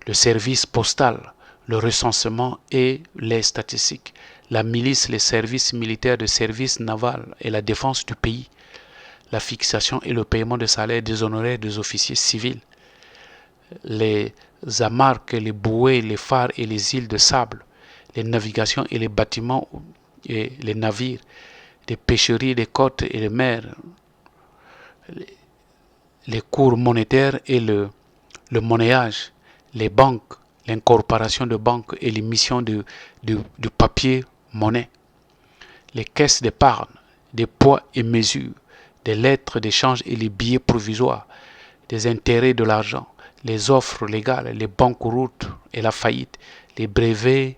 le service postal, le recensement et les statistiques, la milice, les services militaires, le service naval et la défense du pays, la fixation et le paiement de salaires des honoraires des officiers civils, les amarques, les bouées, les phares et les îles de sable, les navigations et les bâtiments et les navires, les pêcheries, les côtes et les mers, les cours monétaires et le monnayage, les banques, l'incorporation de banques et l'émission de papier monnaie, les caisses d'épargne, des poids et mesures, des lettres d'échange et les billets provisoires, des intérêts de l'argent, les offres légales, les banqueroutes et la faillite, les brevets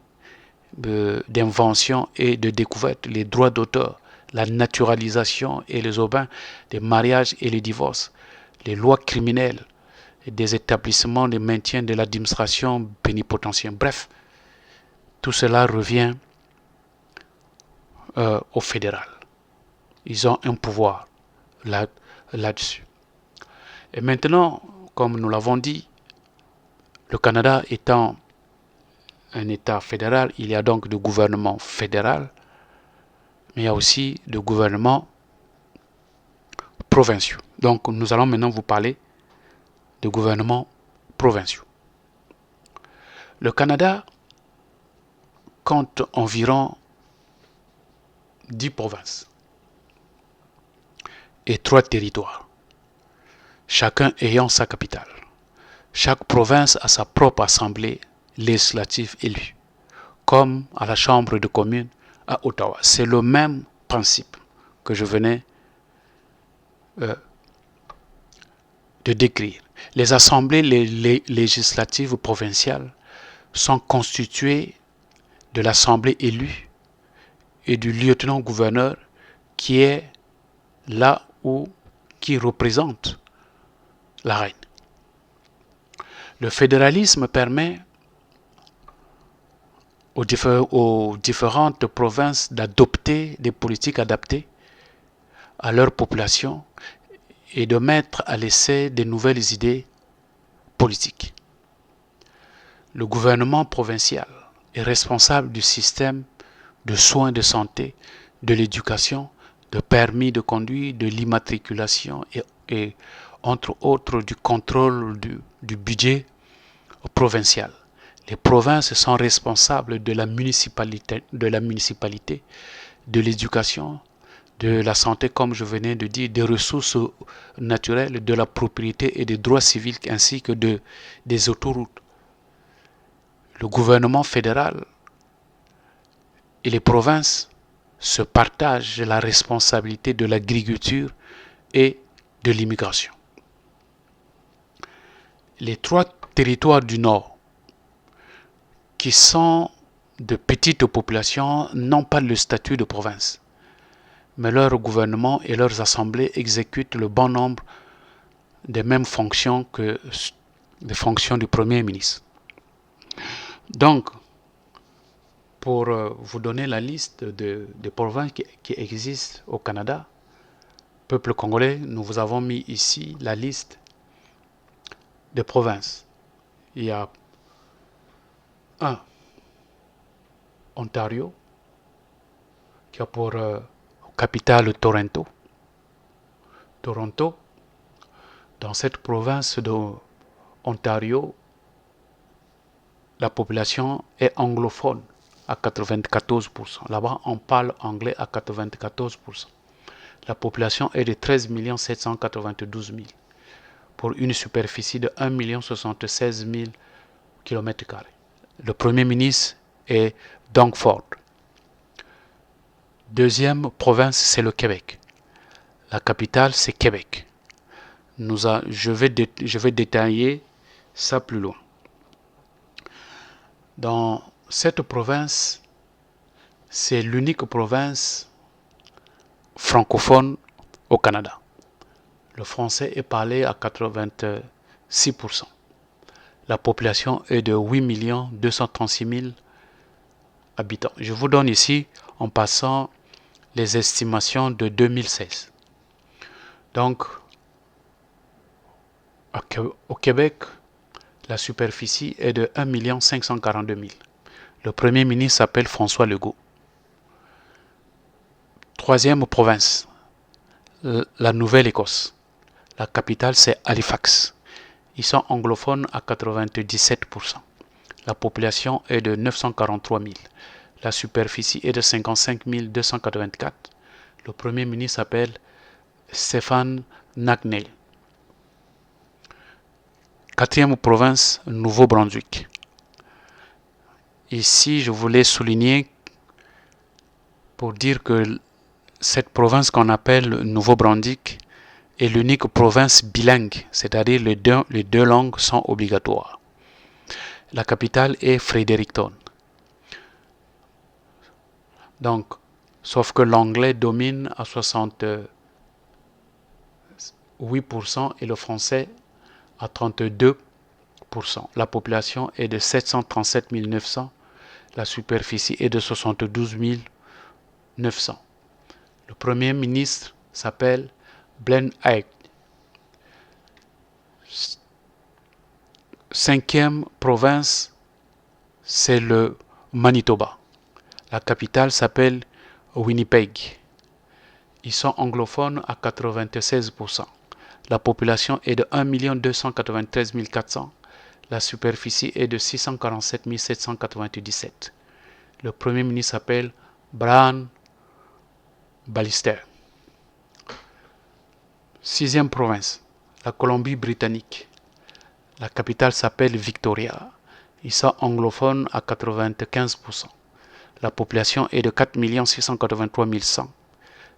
d'invention et de découverte, les droits d'auteur, la naturalisation et les aubins, les mariages et les divorces, les lois criminelles, des établissements de maintien de l'administration pénitentiaire. Bref, tout cela revient au fédéral. Ils ont un pouvoir là-dessus. Et maintenant, comme nous l'avons dit, le Canada étant un État fédéral, il y a donc de gouvernement fédéral, mais il y a aussi de gouvernements provinciaux. Donc nous allons maintenant vous parler de gouvernements provinciaux. Le Canada compte environ 10 provinces et 3 territoires, chacun ayant sa capitale. Chaque province a sa propre assemblée législative élue, comme à la Chambre de communes à Ottawa. C'est le même principe que je venais de décrire. Les assemblées législatives provinciales sont constituées de l'assemblée élue et du lieutenant-gouverneur qui est là où qui représente la reine. Le fédéralisme permet aux différentes provinces d'adopter des politiques adaptées à leur population et de mettre à l'essai de nouvelles idées politiques. Le gouvernement provincial est responsable du système de soins de santé, de l'éducation, de permis de conduire, de l'immatriculation et entre autres du contrôle du budget provincial. Les provinces sont responsables de la municipalité, de l'éducation, de la santé, comme je venais de dire, des ressources naturelles, de la propriété et des droits civils ainsi que des autoroutes. Le gouvernement fédéral et les provinces se partagent la responsabilité de l'agriculture et de l'immigration. Les 3 territoires du Nord, qui sont de petites populations, n'ont pas le statut de province, mais leur gouvernement et leurs assemblées exécutent le bon nombre des mêmes fonctions que les fonctions du Premier ministre. Donc, pour vous donner la liste des provinces qui existent au Canada, peuple congolais, nous vous avons mis ici la liste des provinces. Il y a 1. Ontario, qui a pour capitale Toronto. Toronto, dans cette province de Ontario, la population est anglophone à 94%. Là-bas, on parle anglais à 94%. La population est de 13 792 000 pour une superficie de 1 076 000 km². Le premier ministre est Doug Ford. Deuxième province, c'est le Québec. La capitale, c'est Québec. Je vais détailler ça plus loin. Dans cette province, c'est l'unique province francophone au Canada. Le français est parlé à 86%. La population est de 8 236 000 habitants. Je vous donne ici, en passant, les estimations de 2016. Donc, au Québec, la superficie est de 1 542 000. Le premier ministre s'appelle François Legault. Troisième province, la Nouvelle-Écosse. La capitale, c'est Halifax. Ils sont anglophones à 97%. La population est de 943 000. La superficie est de 55 284. Le premier ministre s'appelle Stéphane Nagnel. Quatrième province, Nouveau-Brunswick. Ici, je voulais souligner pour dire que cette province qu'on appelle Nouveau-Brunswick est l'unique province bilingue, c'est-à-dire les deux langues sont obligatoires. La capitale est Fredericton. Donc, sauf que l'anglais domine à 68% et le français à 32%. La population est de 737 900. La superficie est de 72 900. Le premier ministre s'appelle Blen Eyck. 5e province, c'est le Manitoba. La capitale s'appelle Winnipeg. Ils sont anglophones à 96%. La population est de 1 293 400. La superficie est de 647 797. Le premier ministre s'appelle Brian Ballister. 6e province, la Colombie-Britannique. La capitale s'appelle Victoria. Ils sont anglophones à 95%. La population est de 4 683 100.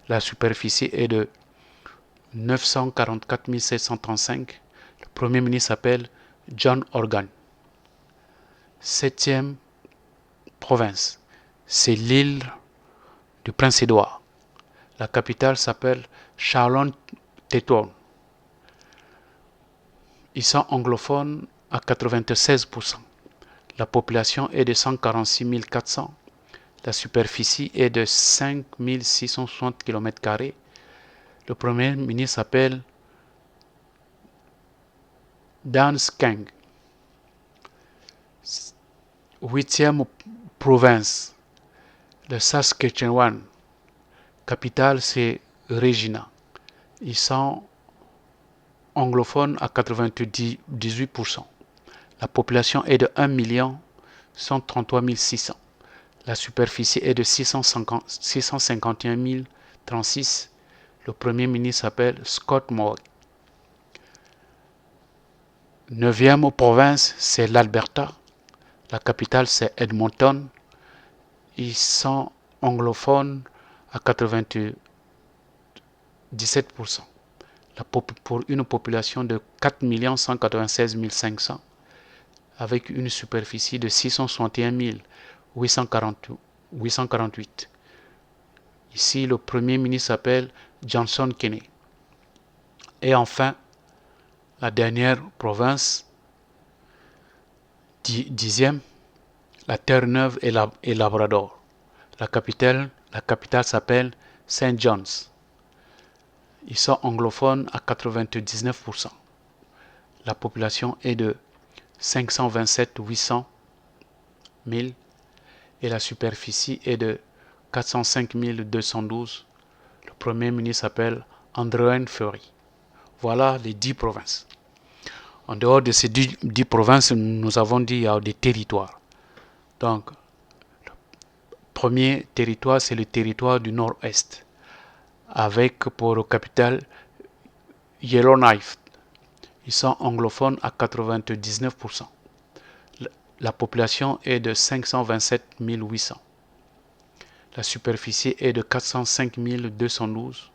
La superficie est de 944 735. Le premier ministre s'appelle John Horgan. 7e province, c'est l'île du Prince-Édouard. La capitale s'appelle Charlottetown. Ils sont anglophones à 96%. La population est de 146 400. La superficie est de 5 660 km². Le premier ministre s'appelle Dan Skeng. 8e province, le Saskatchewan. Capitale, c'est Regina. Ils sont anglophones à 98%. La population est de 1 133 600. La superficie est de 651 036. Le premier ministre s'appelle Scott Moe. 9e province, c'est l'Alberta. La capitale, c'est Edmonton. Ils sont anglophones à 97%. Pour une population de 4 196 500, avec une superficie de 661 848. Ici, le premier ministre s'appelle Johnson Kenney. Et enfin, la dernière province, 10e, la Terre-Neuve et Labrador. La capitale s'appelle St. John's. Ils sont anglophones à 99%. La population est de 527 800 000 et la superficie est de 405 212. Le premier ministre s'appelle Andrew Furey. Voilà les 10 provinces. En dehors de ces 10 provinces, nous avons dit qu'il y a des territoires. Donc, le premier territoire, c'est le territoire du nord-est, avec pour capitale Yellowknife. Ils sont anglophones à 99%. La population est de 527 800. La superficie est de 405 212.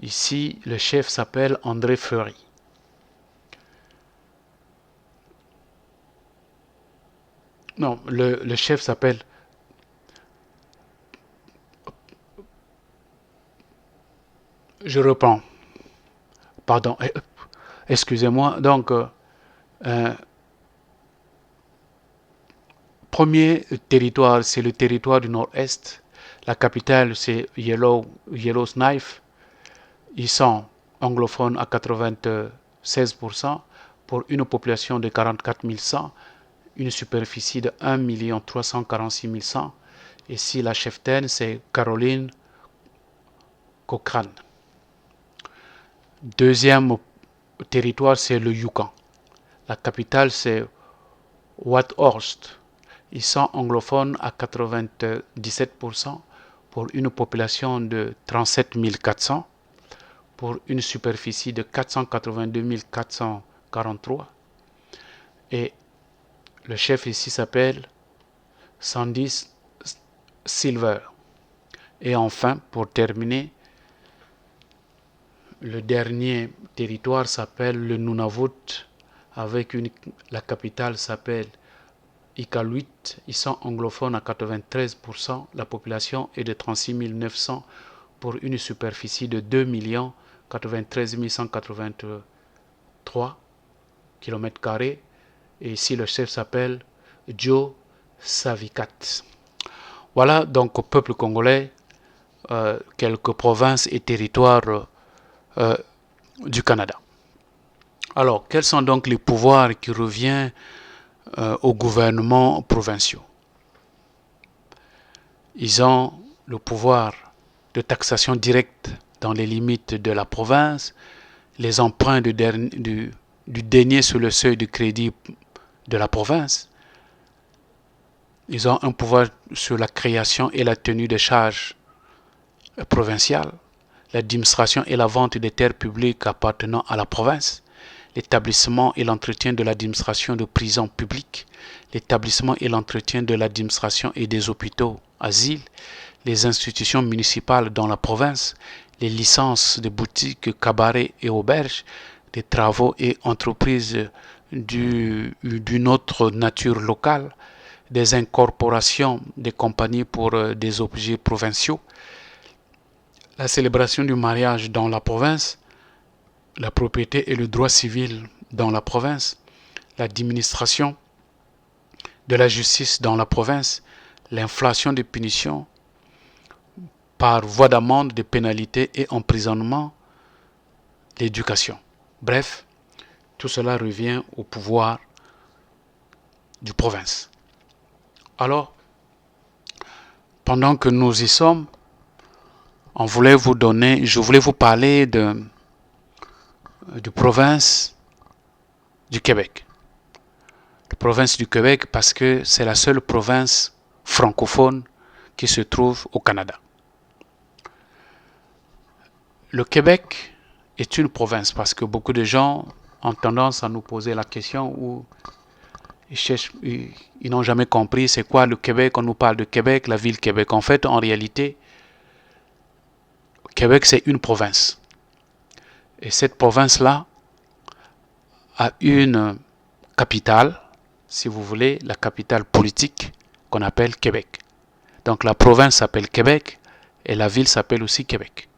Ici, le chef s'appelle André Furey. Non, le chef s'appelle je reprends. Pardon, excusez-moi. Donc, premier territoire, c'est le territoire du nord-est. La capitale, c'est Yellowknife. Ils sont anglophones à 96% pour une population de 44 100, une superficie de 1 346 100. Ici, la cheftaine, c'est Caroline Cochrane. Deuxième territoire, c'est le Yukon. La capitale, c'est Whitehorse. Ils sont anglophones à 97% pour une population de 37 400, pour une superficie de 482 443. Et le chef ici s'appelle Sandy Silver. Et enfin, pour terminer, le dernier territoire s'appelle le Nunavut, avec la capitale s'appelle Iqaluit. Ils sont anglophones à 93%. La population est de 36 900 pour une superficie de 2 93 183 km². Et ici, le chef s'appelle Joe Savikat. Voilà donc au peuple congolais quelques provinces et territoires du Canada. Alors, quels sont donc les pouvoirs qui reviennent aux gouvernements provinciaux? Ils ont le pouvoir de taxation directe dans les limites de la province, les emprunts du denier sur le seuil de crédit de la province. Ils ont un pouvoir sur la création et la tenue des charges provinciales, l'administration et la vente des terres publiques appartenant à la province, l'établissement et l'entretien de l'administration de prisons publiques, l'établissement et l'entretien de l'administration et des hôpitaux, asiles, les institutions municipales dans la province, les licences de boutiques, cabarets et auberges, des travaux et entreprises d'une autre nature locale, des incorporations des compagnies pour des objets provinciaux, la célébration du mariage dans la province, la propriété et le droit civil dans la province, l'administration de la justice dans la province, l'inflation des punitions par voie d'amende, de pénalités et emprisonnement, l'éducation. Bref, tout cela revient au pouvoir du province. Alors, pendant que nous y sommes, je voulais vous parler de province du Québec. La province du Québec parce que c'est la seule province francophone qui se trouve au Canada. Le Québec est une province parce que beaucoup de gens ont tendance à nous poser la question où ils n'ont jamais compris c'est quoi le Québec. On nous parle de Québec, la ville Québec. En fait, en réalité, Québec c'est une province. Et cette province-là a une capitale, si vous voulez, la capitale politique qu'on appelle Québec. Donc la province s'appelle Québec et la ville s'appelle aussi Québec.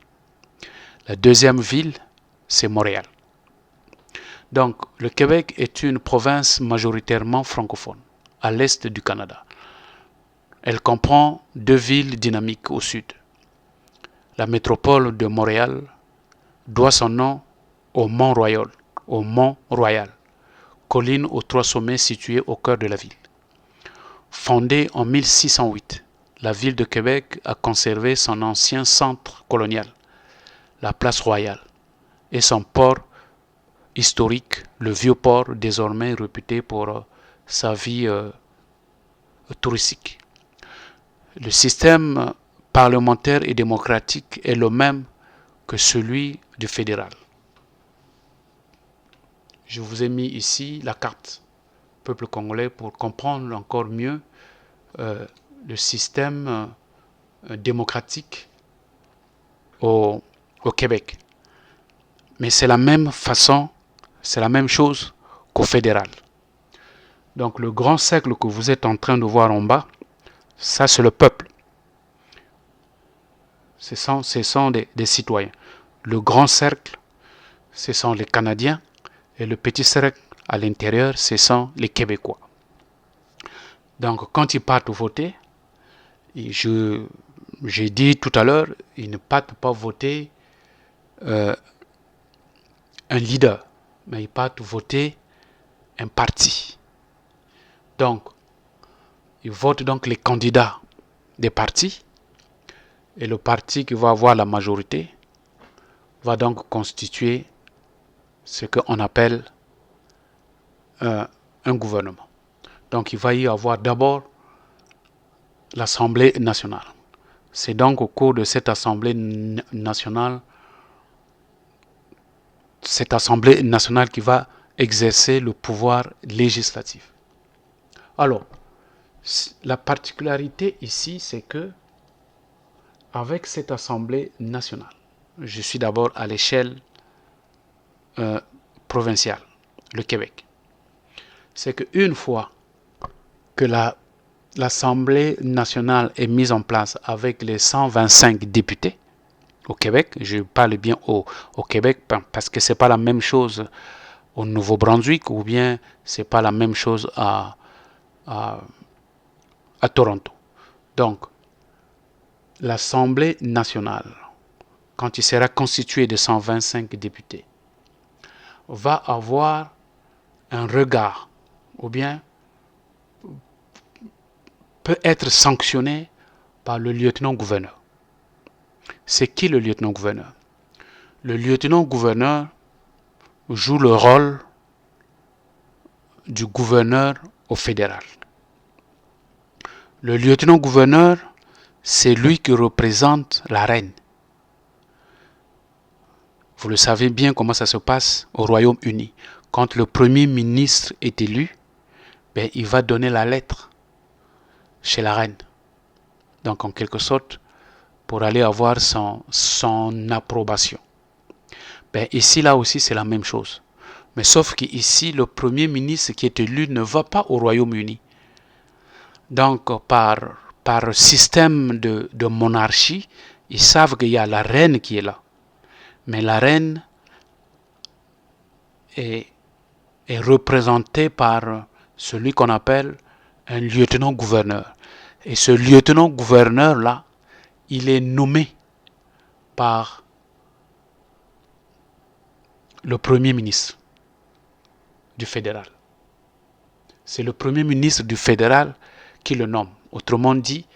La deuxième ville, c'est Montréal. Donc le Québec est une province majoritairement francophone, à l'est du Canada. Elle comprend 2 villes dynamiques au sud. La métropole de Montréal doit son nom au Mont-Royal, colline aux 3 sommets située au cœur de la ville. Fondée en 1608, la ville de Québec a conservé son ancien centre colonial, la place Royale, et son port historique, le vieux port désormais réputé pour sa vie touristique. Le système parlementaire et démocratique est le même que celui du fédéral. Je vous ai mis ici la carte peuple congolais pour comprendre encore mieux le système démocratique au Québec. Mais c'est la même façon, c'est la même chose qu'au fédéral. Donc le grand cercle que vous êtes en train de voir en bas, ça c'est le peuple. Ce sont des citoyens. Le grand cercle, ce sont les Canadiens. Et le petit cercle à l'intérieur, ce sont les Québécois. Donc quand ils partent voter, j'ai dit tout à l'heure, ils ne partent pas voter un leader, mais ils partent voter un parti. Donc, ils votent donc les candidats des partis, et le parti qui va avoir la majorité va donc constituer ce qu'on appelle un gouvernement. Donc il va y avoir d'abord l'Assemblée nationale. C'est donc au cours de cette Assemblée nationale qui va exercer le pouvoir législatif. Alors, la particularité ici, c'est que avec cette Assemblée nationale, je suis d'abord à l'échelle provinciale, le Québec. C'est qu'une fois que l'Assemblée nationale est mise en place avec les 125 députés au Québec, je parle bien au Québec parce que c'est pas la même chose au Nouveau-Brunswick ou bien c'est pas la même chose à Toronto. Donc, l'Assemblée nationale quand il sera constitué de 125 députés, va avoir un regard, ou bien peut être sanctionné par le lieutenant-gouverneur. C'est qui le lieutenant-gouverneur? Le lieutenant-gouverneur joue le rôle du gouverneur au fédéral. Le lieutenant-gouverneur, c'est lui qui représente la reine. Vous le savez bien comment ça se passe au Royaume-Uni. Quand le Premier ministre est élu, il va donner la lettre chez la reine. Donc en quelque sorte, pour aller avoir son approbation. Ici, là aussi, c'est la même chose. Mais sauf qu'ici, le Premier ministre qui est élu ne va pas au Royaume-Uni. Donc par système de monarchie, ils savent qu'il y a la reine qui est là. Mais la reine est représentée par celui qu'on appelle un lieutenant-gouverneur. Et ce lieutenant-gouverneur-là, il est nommé par le Premier ministre du fédéral. C'est le Premier ministre du fédéral qui le nomme. Autrement dit,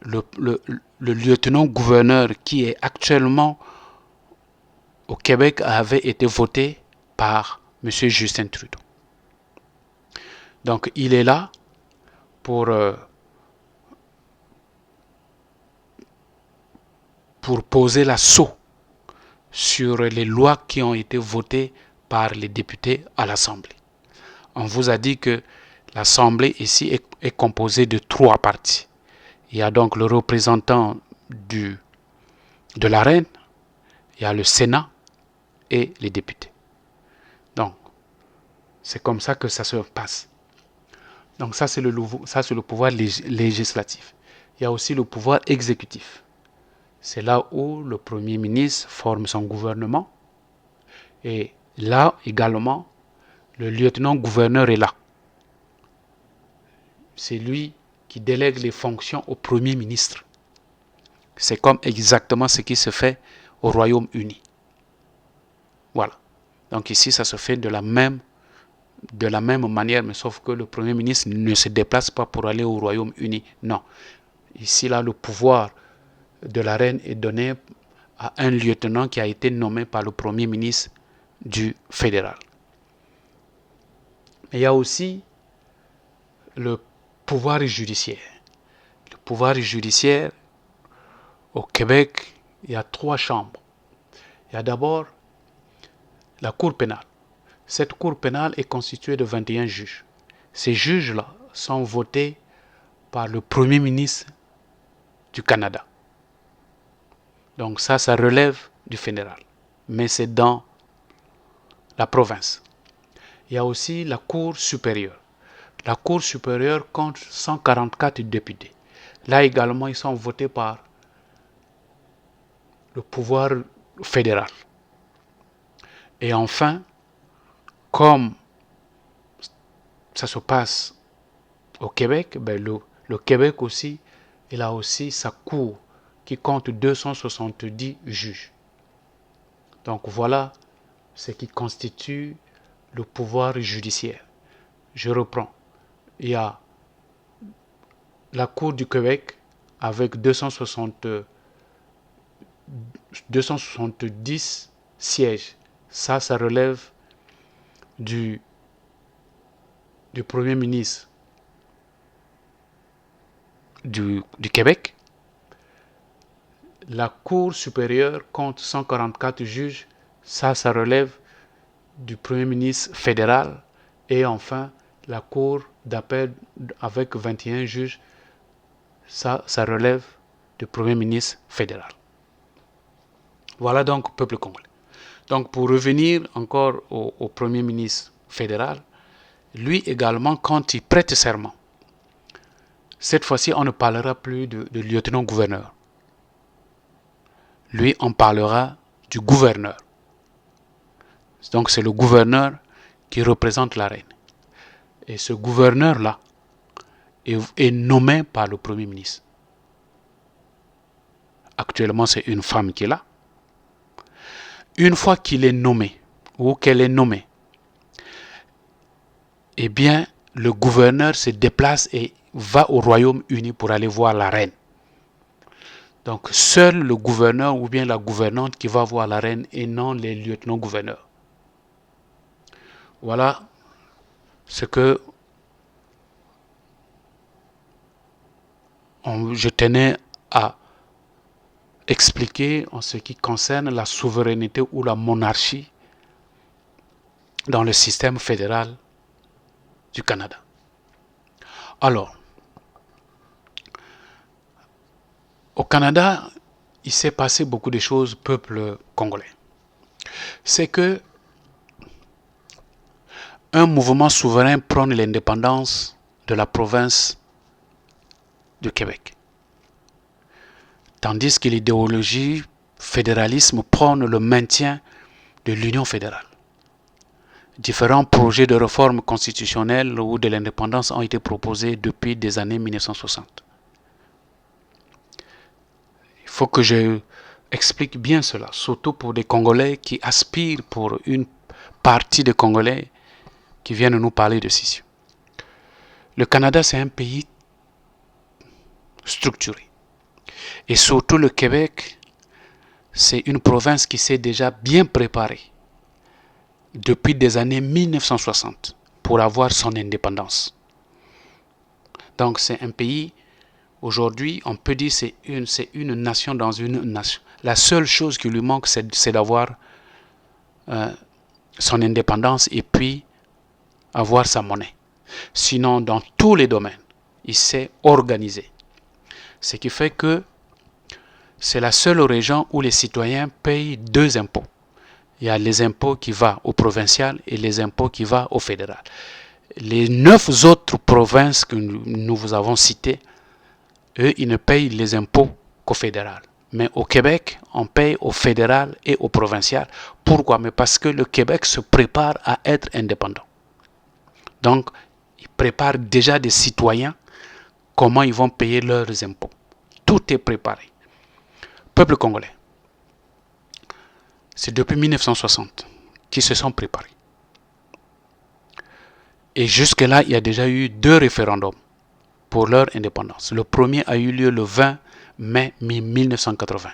le lieutenant-gouverneur qui est actuellement au Québec avait été voté par M. Justin Trudeau. Donc il est là pour poser l'assaut sur les lois qui ont été votées par les députés à l'Assemblée. On vous a dit que l'Assemblée ici est composée de 3 parties. Il y a donc le représentant de la reine, il y a le Sénat et les députés. Donc, c'est comme ça que ça se passe. Donc ça, c'est le pouvoir législatif. Il y a aussi le pouvoir exécutif. C'est là où le Premier ministre forme son gouvernement. Et là également, le lieutenant-gouverneur est là. C'est lui qui délègue les fonctions au Premier ministre. C'est comme exactement ce qui se fait au Royaume-Uni. Voilà. Donc ici, ça se fait de la même manière, mais sauf que le Premier ministre ne se déplace pas pour aller au Royaume-Uni. Non. Ici, là, le pouvoir de la reine est donné à un lieutenant qui a été nommé par le Premier ministre du fédéral. Mais il y a aussi le pouvoir judiciaire. Le pouvoir judiciaire, au Québec, il y a 3 chambres. Il y a d'abord la Cour pénale. Cette Cour pénale est constituée de 21 juges. Ces juges-là sont votés par le Premier ministre du Canada. Donc ça relève du fédéral. Mais c'est dans la province. Il y a aussi la Cour supérieure. La Cour supérieure compte 144 députés. Là également, ils sont votés par le pouvoir fédéral. Et enfin, comme ça se passe au Québec, le Québec aussi, il a aussi sa cour qui compte 270 juges. Donc voilà ce qui constitue le pouvoir judiciaire. Je reprends. Il y a la Cour du Québec avec 270 sièges. Ça relève du Premier ministre du Québec. La Cour supérieure compte 144 juges. Ça relève du Premier ministre fédéral. Et enfin, la Cour d'appel avec 21 juges. Ça relève du Premier ministre fédéral. Voilà donc, peuple congolais. Donc, pour revenir encore au Premier ministre fédéral, lui également, quand il prête serment, cette fois-ci, on ne parlera plus de lieutenant-gouverneur. Lui, on parlera du gouverneur. Donc, c'est le gouverneur qui représente la reine. Et ce gouverneur-là est nommé par le Premier ministre. Actuellement, c'est une femme qui est là. Une fois qu'il est nommé ou qu'elle est nommée, eh bien, le gouverneur se déplace et va au Royaume-Uni pour aller voir la reine. Donc, seul le gouverneur ou bien la gouvernante qui va voir la reine et non les lieutenants-gouverneurs. Voilà ce que je tenais à expliquer en ce qui concerne la souveraineté ou la monarchie dans le système fédéral du Canada. Alors, au Canada, il s'est passé beaucoup de choses, peuple congolais. C'est que un mouvement souverain prône l'indépendance de la province de Québec. Tandis que l'idéologie fédéralisme prône le maintien de l'Union fédérale. Différents projets de réforme constitutionnelle ou de l'indépendance ont été proposés depuis des années 1960. Il faut que je explique bien cela, surtout pour des Congolais qui aspirent, pour une partie des Congolais qui viennent nous parler de scission. Le Canada, c'est un pays structuré. Et surtout le Québec, c'est une province qui s'est déjà bien préparée depuis des années 1960 pour avoir son indépendance. Donc c'est un pays, aujourd'hui, on peut dire c'est une nation dans une nation. La seule chose qui lui manque, c'est d'avoir son indépendance et puis avoir sa monnaie. Sinon, dans tous les domaines, il s'est organisé. Ce qui fait que c'est la seule région où les citoyens payent deux impôts. Il y a les impôts qui vont au provincial et les impôts qui vont au fédéral. Les 9 autres provinces que nous vous avons citées, eux, ils ne payent les impôts qu'au fédéral. Mais au Québec, on paye au fédéral et au provincial. Pourquoi? Mais parce que le Québec se prépare à être indépendant. Donc, ils préparent déjà des citoyens comment ils vont payer leurs impôts. Tout est préparé. Peuple congolais, c'est depuis 1960 qu'ils se sont préparés. Et jusque-là, il y a déjà eu 2 référendums pour leur indépendance. Le premier a eu lieu le 20 mai 1980.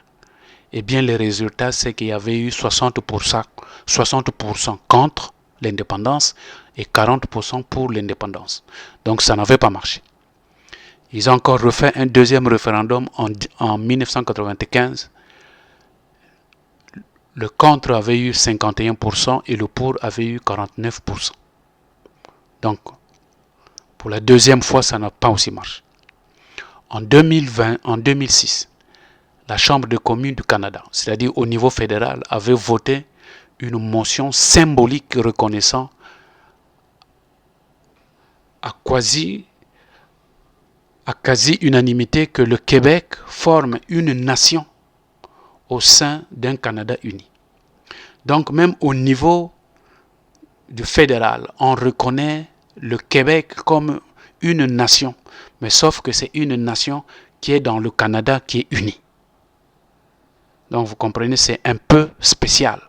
Eh bien, le résultat, c'est qu'il y avait eu 60% contre l'indépendance et 40% pour l'indépendance. Donc, ça n'avait pas marché. Ils ont encore refait un deuxième référendum en 1995. Le contre avait eu 51% et le pour avait eu 49%. Donc, pour la deuxième fois, ça n'a pas aussi marché. En 2006, la Chambre des communes du Canada, c'est-à-dire au niveau fédéral, avait voté une motion symbolique reconnaissant à quasi unanimité que le Québec forme une nation au sein d'un Canada uni. Donc même au niveau du fédéral, on reconnaît le Québec comme une nation, mais sauf que c'est une nation qui est dans le Canada qui est unie. Donc vous comprenez, c'est un peu spécial.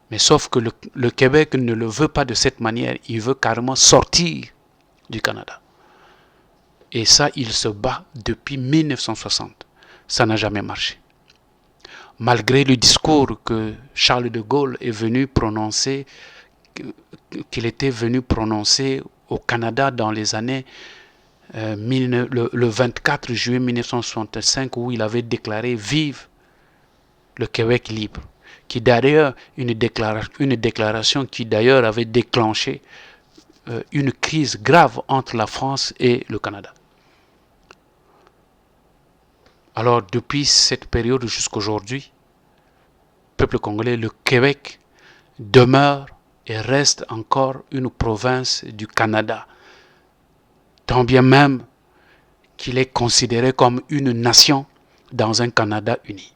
Mais sauf que le Québec ne le veut pas de cette manière, il veut carrément sortir du Canada. Et ça, il se bat depuis 1960. Ça n'a jamais marché. Malgré le discours que Charles de Gaulle est venu prononcer, qu'il était venu prononcer au Canada dans les années le 24 juillet 1965, où il avait déclaré « Vive le Québec libre », qui d'ailleurs une déclaration qui d'ailleurs avait déclenché une crise grave entre la France et le Canada. Alors depuis cette période jusqu'à aujourd'hui, peuple congolais, le Québec demeure et reste encore une province du Canada, tant bien même qu'il est considéré comme une nation dans un Canada uni.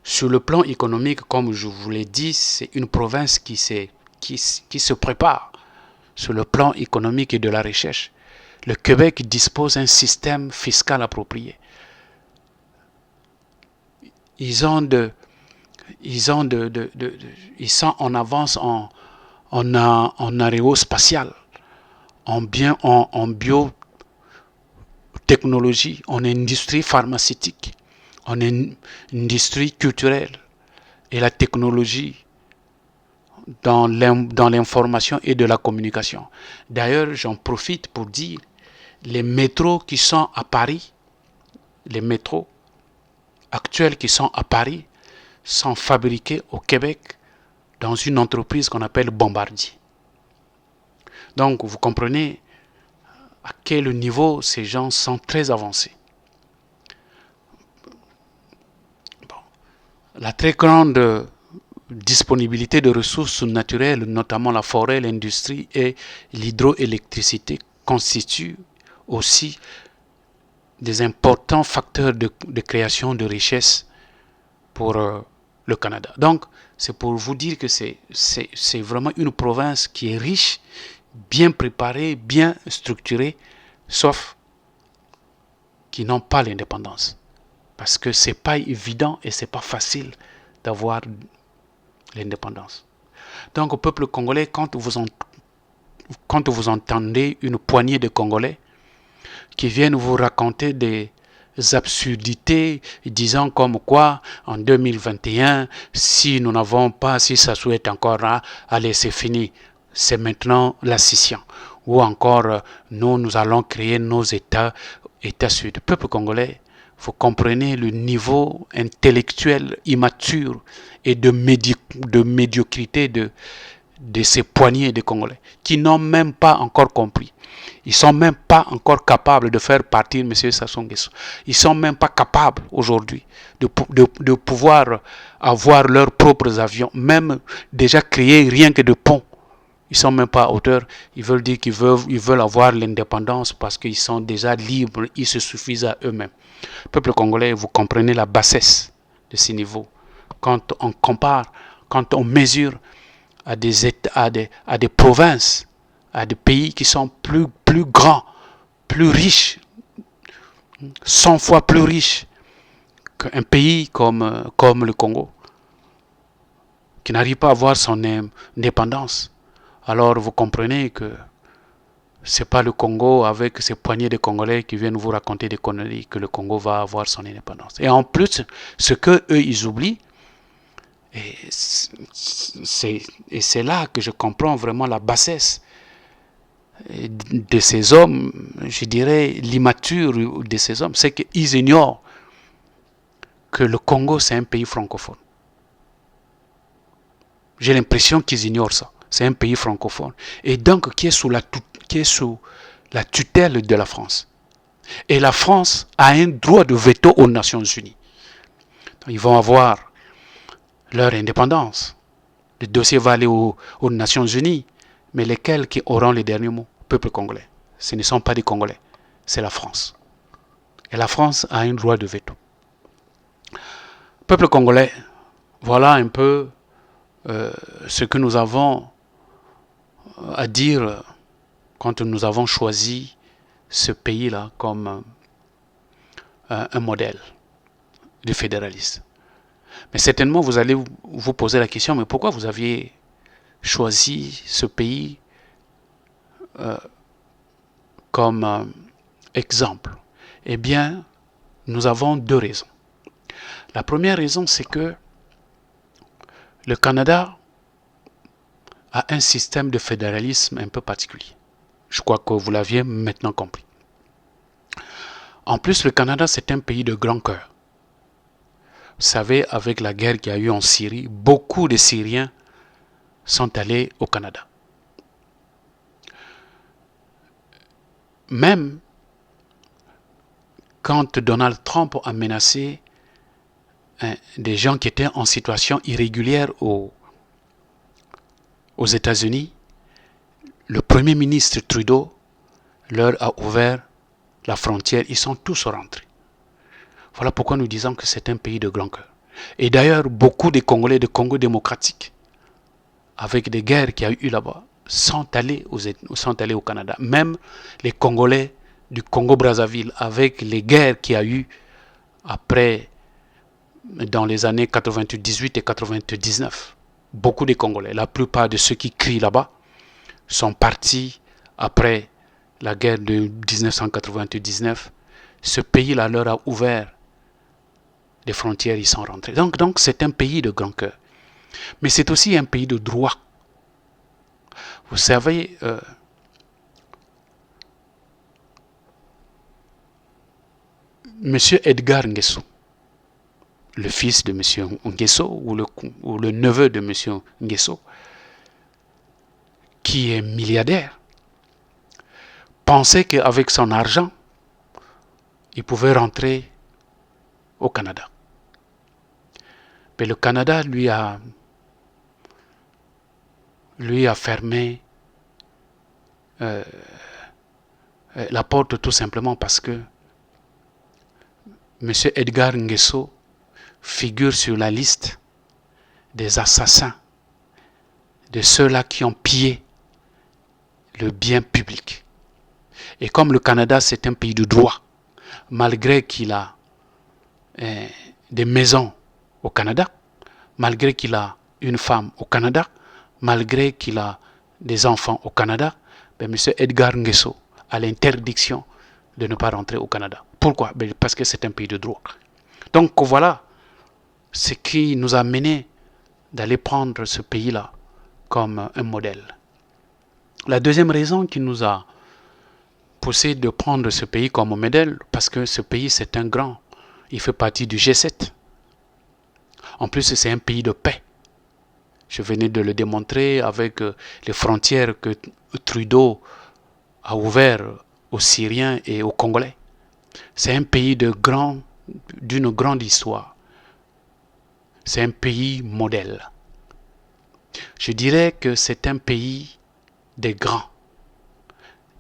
Sur le plan économique, comme je vous l'ai dit, c'est une province qui se prépare sur le plan économique et de la recherche. Le Québec dispose d'un système fiscal approprié. Ils ont ils sont en avance en aérospatial, en biotechnologie, en industrie pharmaceutique, en industrie culturelle et la technologie dans l'information et de la communication. D'ailleurs, j'en profite pour dire, les métros qui sont à Paris, les métros actuels qui sont à Paris, sont fabriqués au Québec dans une entreprise qu'on appelle Bombardier. Donc, vous comprenez à quel niveau ces gens sont très avancés. Bon. La très grande disponibilité de ressources naturelles, notamment la forêt, l'industrie et l'hydroélectricité, constituent aussi des importants facteurs de création de richesses pour le Canada. Donc, c'est pour vous dire que c'est vraiment une province qui est riche, bien préparée, bien structurée, sauf qu'ils n'ont pas l'indépendance. Parce que c'est pas évident et c'est pas facile d'avoir l'indépendance. Donc, au peuple congolais, quand vous entendez une poignée de Congolais qui viennent vous raconter des absurdités disant comme quoi en 2021 si nous n'avons pas, si ça souhaite encore là, allez c'est fini, c'est maintenant la scission, ou encore nous allons créer nos États sud. Peuple congolais, vous comprenez le niveau intellectuel immature et de médiocrité de ces poignées de Congolais qui n'ont même pas encore compris. Ils ne sont même pas encore capables de faire partir M. Sassou Nguesso. Ils ne sont même pas capables aujourd'hui de pouvoir avoir leurs propres avions, même déjà créer rien que de ponts. Ils ne sont même pas à hauteur. Ils veulent dire qu'ils veulent avoir l'indépendance parce qu'ils sont déjà libres, ils se suffisent à eux-mêmes. Peuple congolais, vous comprenez la bassesse de ces niveaux. Quand on compare, quand on mesure à des provinces, à des pays qui sont plus grands, plus riches, 100 fois plus riches qu'un pays comme le Congo, qui n'arrive pas à avoir son indépendance. Alors vous comprenez que c'est pas le Congo avec ses poignées de Congolais qui viennent vous raconter des conneries que le Congo va avoir son indépendance. Et en plus, ce que eux ils oublient, et c'est là que je comprends vraiment la bassesse de ces hommes, je dirais l'immature de ces hommes, c'est qu'ils ignorent que le Congo c'est un pays francophone. J'ai l'impression qu'ils ignorent ça. C'est un pays francophone et donc qui est sous la tutelle de la France. Et la France a un droit de veto aux Nations Unies. Donc, ils vont avoir leur indépendance. Le dossier va aller aux Nations Unies, mais lesquels qui auront les derniers mots? Peuple congolais. Ce ne sont pas des Congolais, c'est la France. Et la France a un droit de veto. Peuple congolais, voilà un peu ce que nous avons à dire quand nous avons choisi ce pays-là comme un modèle de fédéralisme. Mais certainement, vous allez vous poser la question, mais pourquoi vous aviez choisi ce pays comme exemple? Eh bien, nous avons deux raisons. La première raison, c'est que le Canada a un système de fédéralisme un peu particulier. Je crois que vous l'aviez maintenant compris. En plus, le Canada, c'est un pays de grand cœur. Vous savez, avec la guerre qu'il y a eu en Syrie, beaucoup de Syriens sont allés au Canada. Même quand Donald Trump a menacé des gens qui étaient en situation irrégulière aux États-Unis, le Premier ministre Trudeau leur a ouvert la frontière. Ils sont tous rentrés. Voilà pourquoi nous disons que c'est un pays de grand cœur. Et d'ailleurs, beaucoup de Congolais de Congo démocratique, avec des guerres qu'il y a eu là-bas, sont allés au Canada. Même les Congolais du Congo-Brazzaville, avec les guerres qu'il y a eu après dans les années 98 et 99. Beaucoup de Congolais, la plupart de ceux qui crient là-bas, sont partis après la guerre de 1999. Ce pays-là leur a ouvert les frontières, ils sont rentrés. Donc c'est un pays de grand cœur. Mais c'est aussi un pays de droit. Vous savez, Monsieur Edgar Nguesso, le fils de Monsieur Nguesso ou le neveu de Monsieur Nguesso, qui est milliardaire, pensait qu'avec son argent, il pouvait rentrer au Canada. Mais le Canada lui a fermé la porte tout simplement parce que M. Edgar Nguesso figure sur la liste des assassins, de ceux-là qui ont pillé le bien public. Et comme le Canada, c'est un pays de droit, malgré qu'il a des maisons au Canada, malgré qu'il a une femme au Canada, malgré qu'il a des enfants au Canada, M. Edgar Nguesso a l'interdiction de ne pas rentrer au Canada. Pourquoi? Parce que c'est un pays de droit. Donc voilà ce qui nous a mené d'aller prendre ce pays-là comme un modèle. La deuxième raison qui nous a poussé de prendre ce pays comme modèle, parce que ce pays c'est un grand, il fait partie du G7. En plus c'est un pays de paix. Je venais de le démontrer avec les frontières que Trudeau a ouvertes aux Syriens et aux Congolais. C'est un pays d'une grande histoire. C'est un pays modèle. Je dirais que c'est un pays des grands.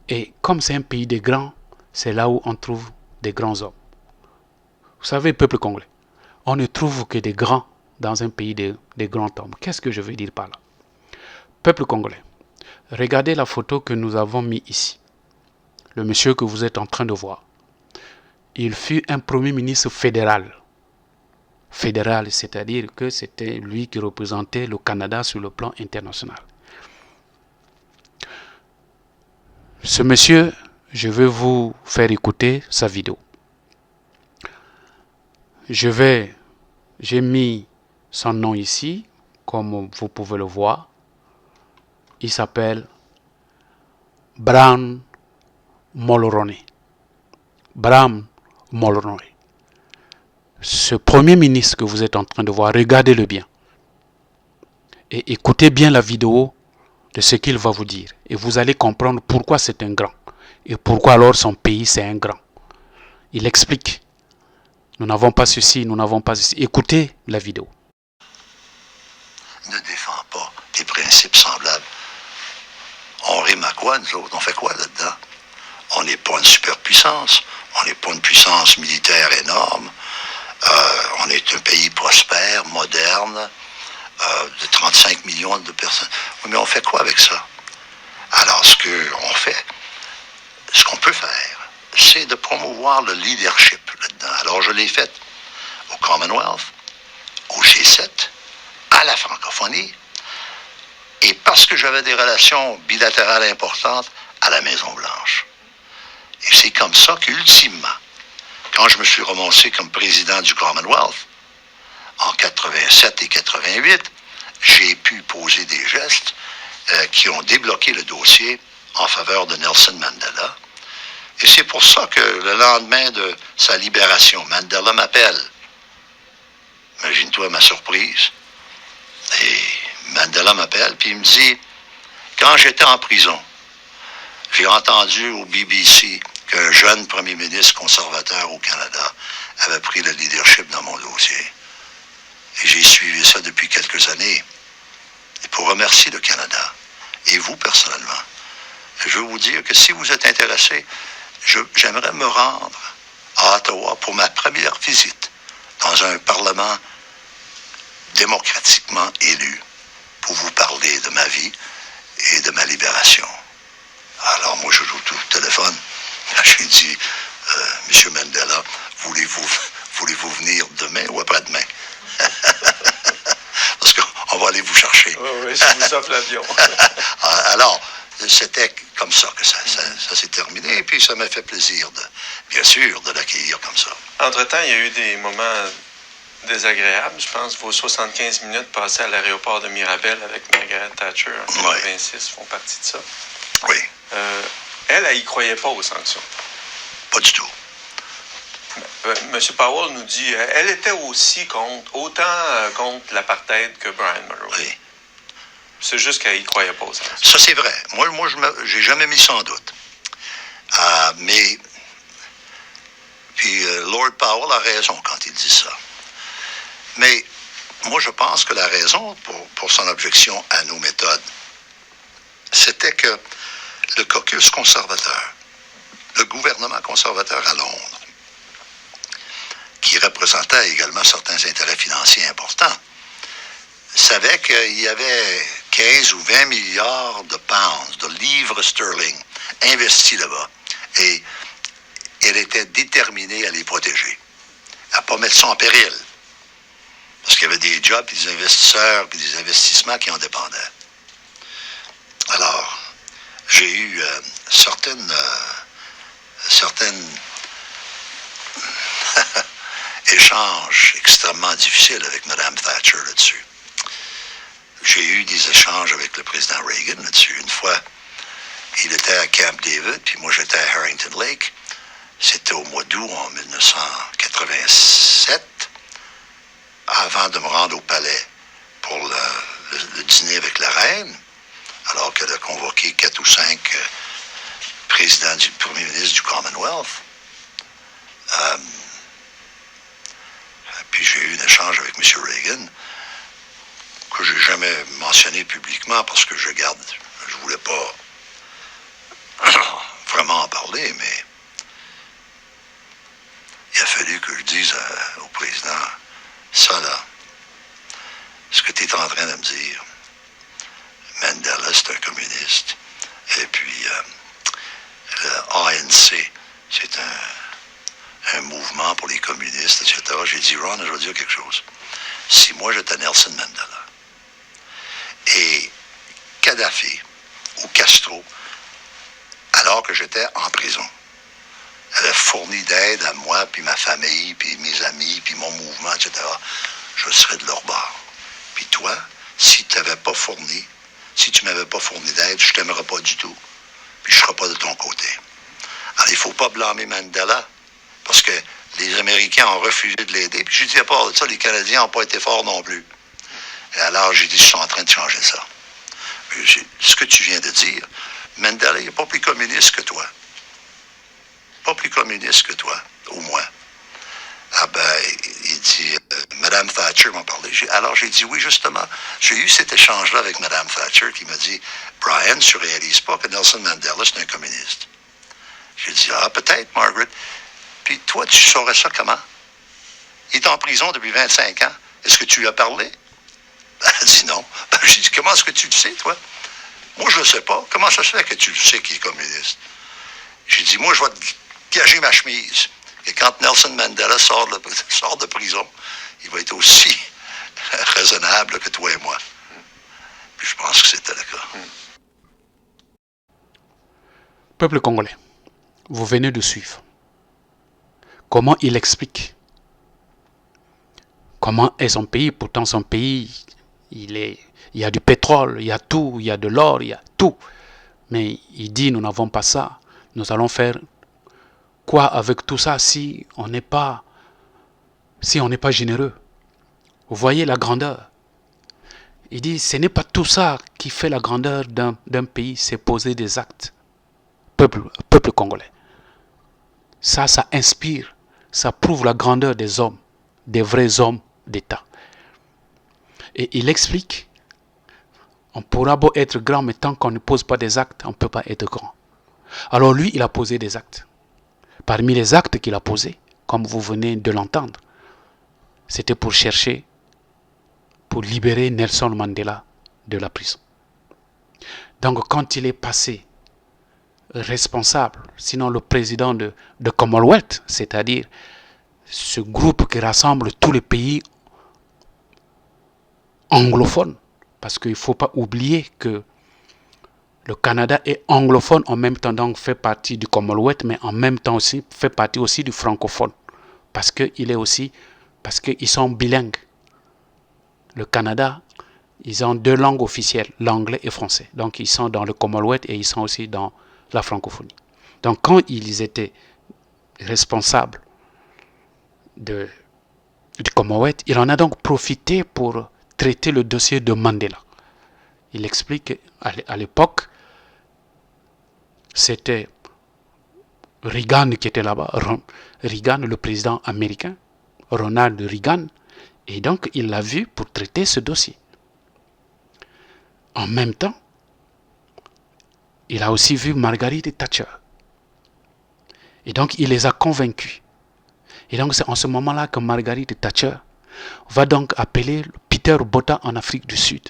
Et comme c'est un pays des grands, c'est là où on trouve des grands hommes. Vous savez, peuple congolais, on ne trouve que des grands dans un pays des grands hommes. Qu'est-ce que je veux dire par là? Peuple congolais, regardez la photo que nous avons mise ici. Le monsieur que vous êtes en train de voir. Il fut un premier ministre fédéral. Fédéral, c'est-à-dire que c'était lui qui représentait le Canada sur le plan international. Ce monsieur, je vais vous faire écouter sa vidéo. J'ai mis son nom ici, comme vous pouvez le voir. Il s'appelle Bram Mulroney. Bram Mulroney. Ce premier ministre que vous êtes en train de voir, regardez-le bien. Et écoutez bien la vidéo de ce qu'il va vous dire. Et vous allez comprendre pourquoi c'est un grand. Et pourquoi alors son pays c'est un grand. Il explique. Nous n'avons pas ceci, nous n'avons pas ceci. Écoutez la vidéo. Ne défend pas des principes semblables. On rime à quoi, nous autres? On fait quoi là-dedans? On n'est pas une superpuissance. On n'est pas une puissance militaire énorme. On est un pays prospère, moderne, de 35 millions de personnes. Oui, mais on fait quoi avec ça? Alors, ce qu'on peut faire, c'est de promouvoir le leadership là-dedans. Alors, je l'ai fait au Commonwealth, au G7, à la francophonie, et parce que j'avais des relations bilatérales importantes à la Maison-Blanche. Et c'est comme ça qu'ultimement, quand je me suis ramassé comme président du Commonwealth, en 87 et 88, j'ai pu poser des gestes qui ont débloqué le dossier en faveur de Nelson Mandela. Et c'est pour ça que le lendemain de sa libération, Mandela m'appelle. Imagine-toi ma surprise. Et Mandela m'appelle, puis il me dit, quand j'étais en prison, j'ai entendu au BBC qu'un jeune premier ministre conservateur au Canada avait pris le leadership dans mon dossier. Et j'ai suivi ça depuis quelques années. Et pour remercier le Canada, et vous personnellement, je veux vous dire que si vous êtes intéressé, j'aimerais me rendre à Ottawa pour ma première visite dans un Parlement démocratiquement élu pour vous parler de ma vie et de ma libération. Alors moi, je joue tout le téléphone. Je lui dis, Monsieur Mandela, voulez-vous venir demain ou après-demain? sauf l'avion. Alors, c'était comme ça que ça s'est terminé. Et puis, ça m'a fait plaisir, bien sûr, de l'accueillir comme ça. Entre-temps, il y a eu des moments désagréables. Je pense vos 75 minutes passées à l'aéroport de Mirabel avec Margaret Thatcher en 1986 font partie de ça. Oui. Elle y croyait pas aux sanctions. Pas du tout. M. Powell nous dit elle était aussi autant contre l'apartheid que Brian Mulroney. Oui. C'est juste qu'elle y croyait pas aux sanctions. Ça, c'est vrai. Moi j'ai jamais mis ça en doute. Mais, puis Lord Powell a raison quand il dit ça. Mais moi, je pense que la raison pour son objection à nos méthodes, c'était que le caucus conservateur, le gouvernement conservateur à Londres, qui représentait également certains intérêts financiers importants, savait qu'il y avait 15 ou 20 milliards de pounds, de livres sterling, investis là-bas. Et elle était déterminée à les protéger, à ne pas mettre ça en péril. Parce qu'il y avait des jobs, puis des investisseurs, puis des investissements qui en dépendaient. Alors, j'ai eu certaines échanges extrêmement difficiles avec Mme Thatcher là-dessus. J'ai eu des échanges avec le président Reagan là-dessus. Une fois, il était à Camp David, puis moi j'étais à Harrington Lake. C'était au mois d'août en 1987, avant de me rendre au palais pour le dîner avec la reine, alors qu'elle a convoqué 4 ou 5 présidents du premier ministre du Commonwealth. Puis j'ai eu un échange avec M. Reagan que j'ai jamais mentionné publiquement parce que je voulais pas vraiment en parler, mais il a fallu que je dise au président, ça là, ce que tu es en train de me dire, Mandela c'est un communiste, et puis le ANC c'est un mouvement pour les communistes, etc. J'ai dit, Ron, je vais dire quelque chose. Si moi j'étais Nelson Mandela, et Kadhafi ou Castro, alors que j'étais en prison, avait fourni d'aide à moi, puis ma famille, puis mes amis, puis mon mouvement, etc., je serais de leur bord. Puis toi, si tu m'avais pas fourni d'aide, je t'aimerais pas du tout. Puis je serais pas de ton côté. Alors, il faut pas blâmer Mandela, parce que les Américains ont refusé de l'aider. Puis j'ai dit, à part de ça, les Canadiens n'ont pas été forts non plus. Et alors, j'ai dit, je suis en train de changer ça. Ce que tu viens de dire, Mandela n'est pas plus communiste que toi. Pas plus communiste que toi, au moins. Ah ben, il dit, Mme Thatcher m'a parlé. Alors j'ai dit, oui, justement, j'ai eu cet échange-là avec Mme Thatcher qui m'a dit, Brian, tu ne réalises pas que Nelson Mandela, c'est un communiste. J'ai dit, ah, peut-être, Margaret. Puis toi, tu saurais ça comment? Il est en prison depuis 25 ans. Est-ce que tu lui as parlé? Elle dit non. J'ai dit, comment est-ce que tu le sais, toi? Moi, je ne le sais pas. Comment ça se fait que tu le sais qu'il est communiste? J'ai dit, moi, je vais te gager ma chemise. Et quand Nelson Mandela sort de prison, il va être aussi raisonnable que toi et moi. Puis je pense que c'était le cas. Peuple congolais, vous venez de suivre. Comment il explique? Comment est son pays? Pourtant son pays, il y a du pétrole, il y a tout, il y a de l'or, il y a tout. Mais il dit, nous n'avons pas ça. Nous allons faire quoi avec tout ça si on n'est pas généreux? Vous voyez la grandeur. Il dit, ce n'est pas tout ça qui fait la grandeur d'un pays, c'est poser des actes. Peuple congolais. Ça inspire, ça prouve la grandeur des hommes, des vrais hommes d'État. Et il explique, on pourra beau être grand, mais tant qu'on ne pose pas des actes, on ne peut pas être grand. Alors lui, il a posé des actes. Parmi les actes qu'il a posés, comme vous venez de l'entendre, c'était pour libérer Nelson Mandela de la prison. Donc quand il est passé responsable, sinon le président de Commonwealth, c'est-à-dire ce groupe qui rassemble tous les pays anglophones Parce qu'il ne faut pas oublier que le Canada est anglophone, en même temps donc fait partie du Commonwealth, mais en même temps aussi fait partie aussi du francophone. Parce qu'ils sont bilingues. Le Canada, ils ont 2 langues officielles, l'anglais et le français. Donc ils sont dans le Commonwealth et ils sont aussi dans la francophonie. Donc quand ils étaient responsables du Commonwealth, il en a donc profité pour traiter le dossier de Mandela. Il explique qu'à l'époque, c'était Reagan qui était là-bas, Reagan, le président américain, Ronald Reagan, et donc il l'a vu pour traiter ce dossier. En même temps, il a aussi vu Margaret Thatcher. Et donc il les a convaincus. Et donc c'est en ce moment-là que Margaret Thatcher va donc appeler Peter Botha en Afrique du Sud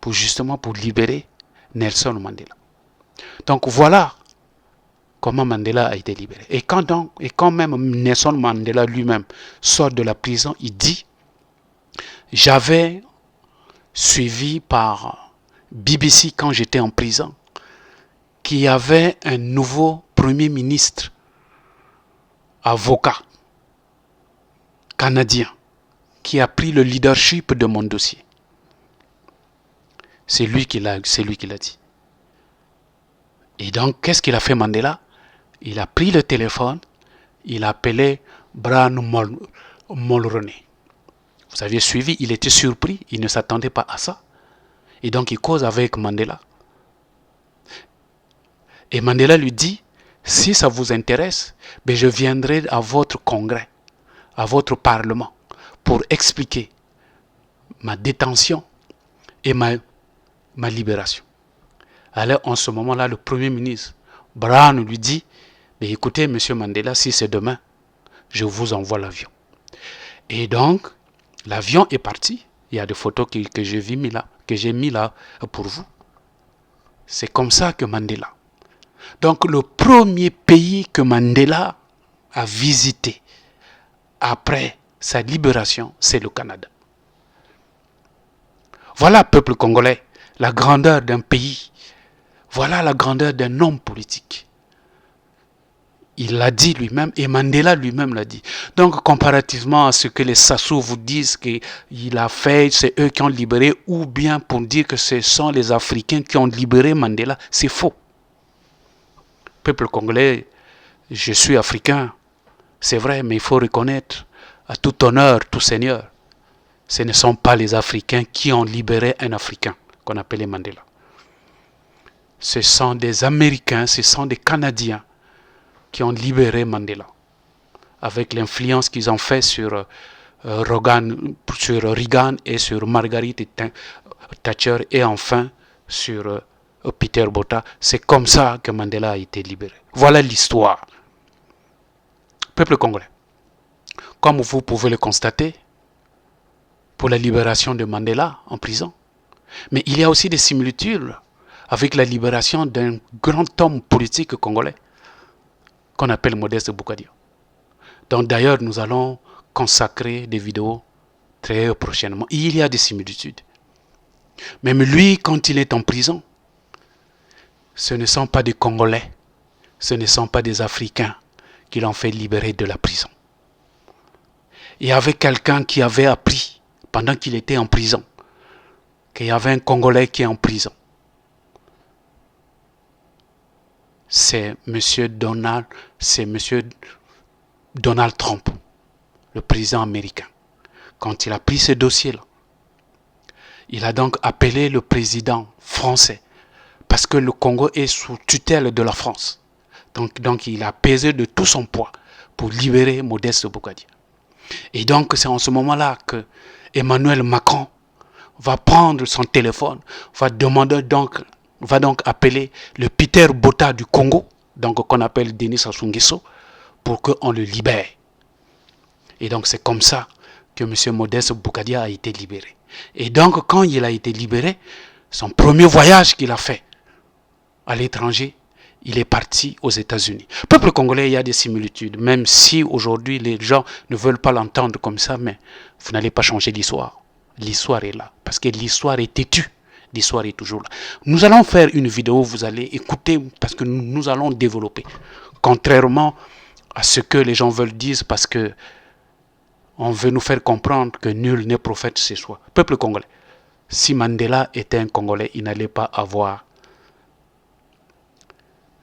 pour libérer Nelson Mandela. Donc voilà comment Mandela a été libéré. Et quand même Nelson Mandela lui-même sort de la prison, il dit « J'avais suivi par BBC quand j'étais en prison qu'il y avait un nouveau premier ministre avocat canadien qui a pris le leadership de mon dossier. » C'est lui qui l'a dit. Et donc, qu'est-ce qu'il a fait Mandela? Il a pris le téléphone, il a appelé Brian Mulroney. Vous aviez suivi, il était surpris, il ne s'attendait pas à ça. Et donc, il cause avec Mandela. Et Mandela lui dit, si ça vous intéresse, ben je viendrai à votre congrès, à votre parlement, pour expliquer ma détention et ma libération. Alors, en ce moment-là, le premier ministre, Brown, lui dit, mais écoutez, monsieur Mandela, si c'est demain, je vous envoie l'avion. Et donc, l'avion est parti. Il y a des photos que j'ai mis là pour vous. C'est comme ça que Mandela. Donc, le premier pays que Mandela a visité après sa libération, c'est le Canada. Voilà, peuple congolais, la grandeur d'un pays. Voilà la grandeur d'un homme politique. Il l'a dit lui-même et Mandela lui-même l'a dit. Donc, comparativement à ce que les Sassou vous disent qu'il a fait, c'est eux qui ont libéré, ou bien pour dire que ce sont les Africains qui ont libéré Mandela, c'est faux. Peuple congolais, je suis africain, c'est vrai, mais il faut reconnaître à tout honneur, tout seigneur, ce ne sont pas les Africains qui ont libéré un Africain, qu'on appelait Mandela. Ce sont des Américains, ce sont des Canadiens qui ont libéré Mandela, avec l'influence qu'ils ont fait sur Reagan et sur Margaret Thatcher et enfin sur Peter Botha. C'est comme ça que Mandela a été libéré. Voilà l'histoire. Peuple congolais, comme vous pouvez le constater, pour la libération de Mandela en prison, mais il y a aussi des similitudes avec la libération d'un grand homme politique congolais qu'on appelle Modeste Boukadia. Donc d'ailleurs, nous allons consacrer des vidéos très prochainement. Il y a des similitudes. Même lui, quand il est en prison, ce ne sont pas des Congolais, ce ne sont pas des Africains qui l'ont fait libérer de la prison. Il y avait quelqu'un qui avait appris, pendant qu'il était en prison, qu'il y avait un Congolais qui est en prison. C'est M. Donald Trump, le président américain. Quand il a pris ce dossier-là, il a donc appelé le président français, parce que le Congo est sous tutelle de la France. Donc il a pesé de tout son poids pour libérer Modeste Boukadia. Et donc c'est en ce moment-là que Emmanuel Macron va prendre son téléphone, va donc appeler le Peter Botha du Congo, donc qu'on appelle Denis Sassou Nguesso, pour qu'on le libère. Et donc c'est comme ça que M. Modeste Boukadia a été libéré. Et donc quand il a été libéré, son premier voyage qu'il a fait à l'étranger, il est parti aux États-Unis. Peuple congolais, il y a des similitudes, même si aujourd'hui les gens ne veulent pas l'entendre comme ça, mais vous n'allez pas changer l'histoire. l'histoire est là. Parce que l'histoire est têtue. L'histoire est toujours là. Nous allons faire une vidéo, vous allez écouter, parce que nous allons développer. Contrairement à ce que les gens veulent dire, parce que on veut nous faire comprendre que nul n'est prophète chez soi. Peuple congolais, si Mandela était un Congolais, il n'allait pas avoir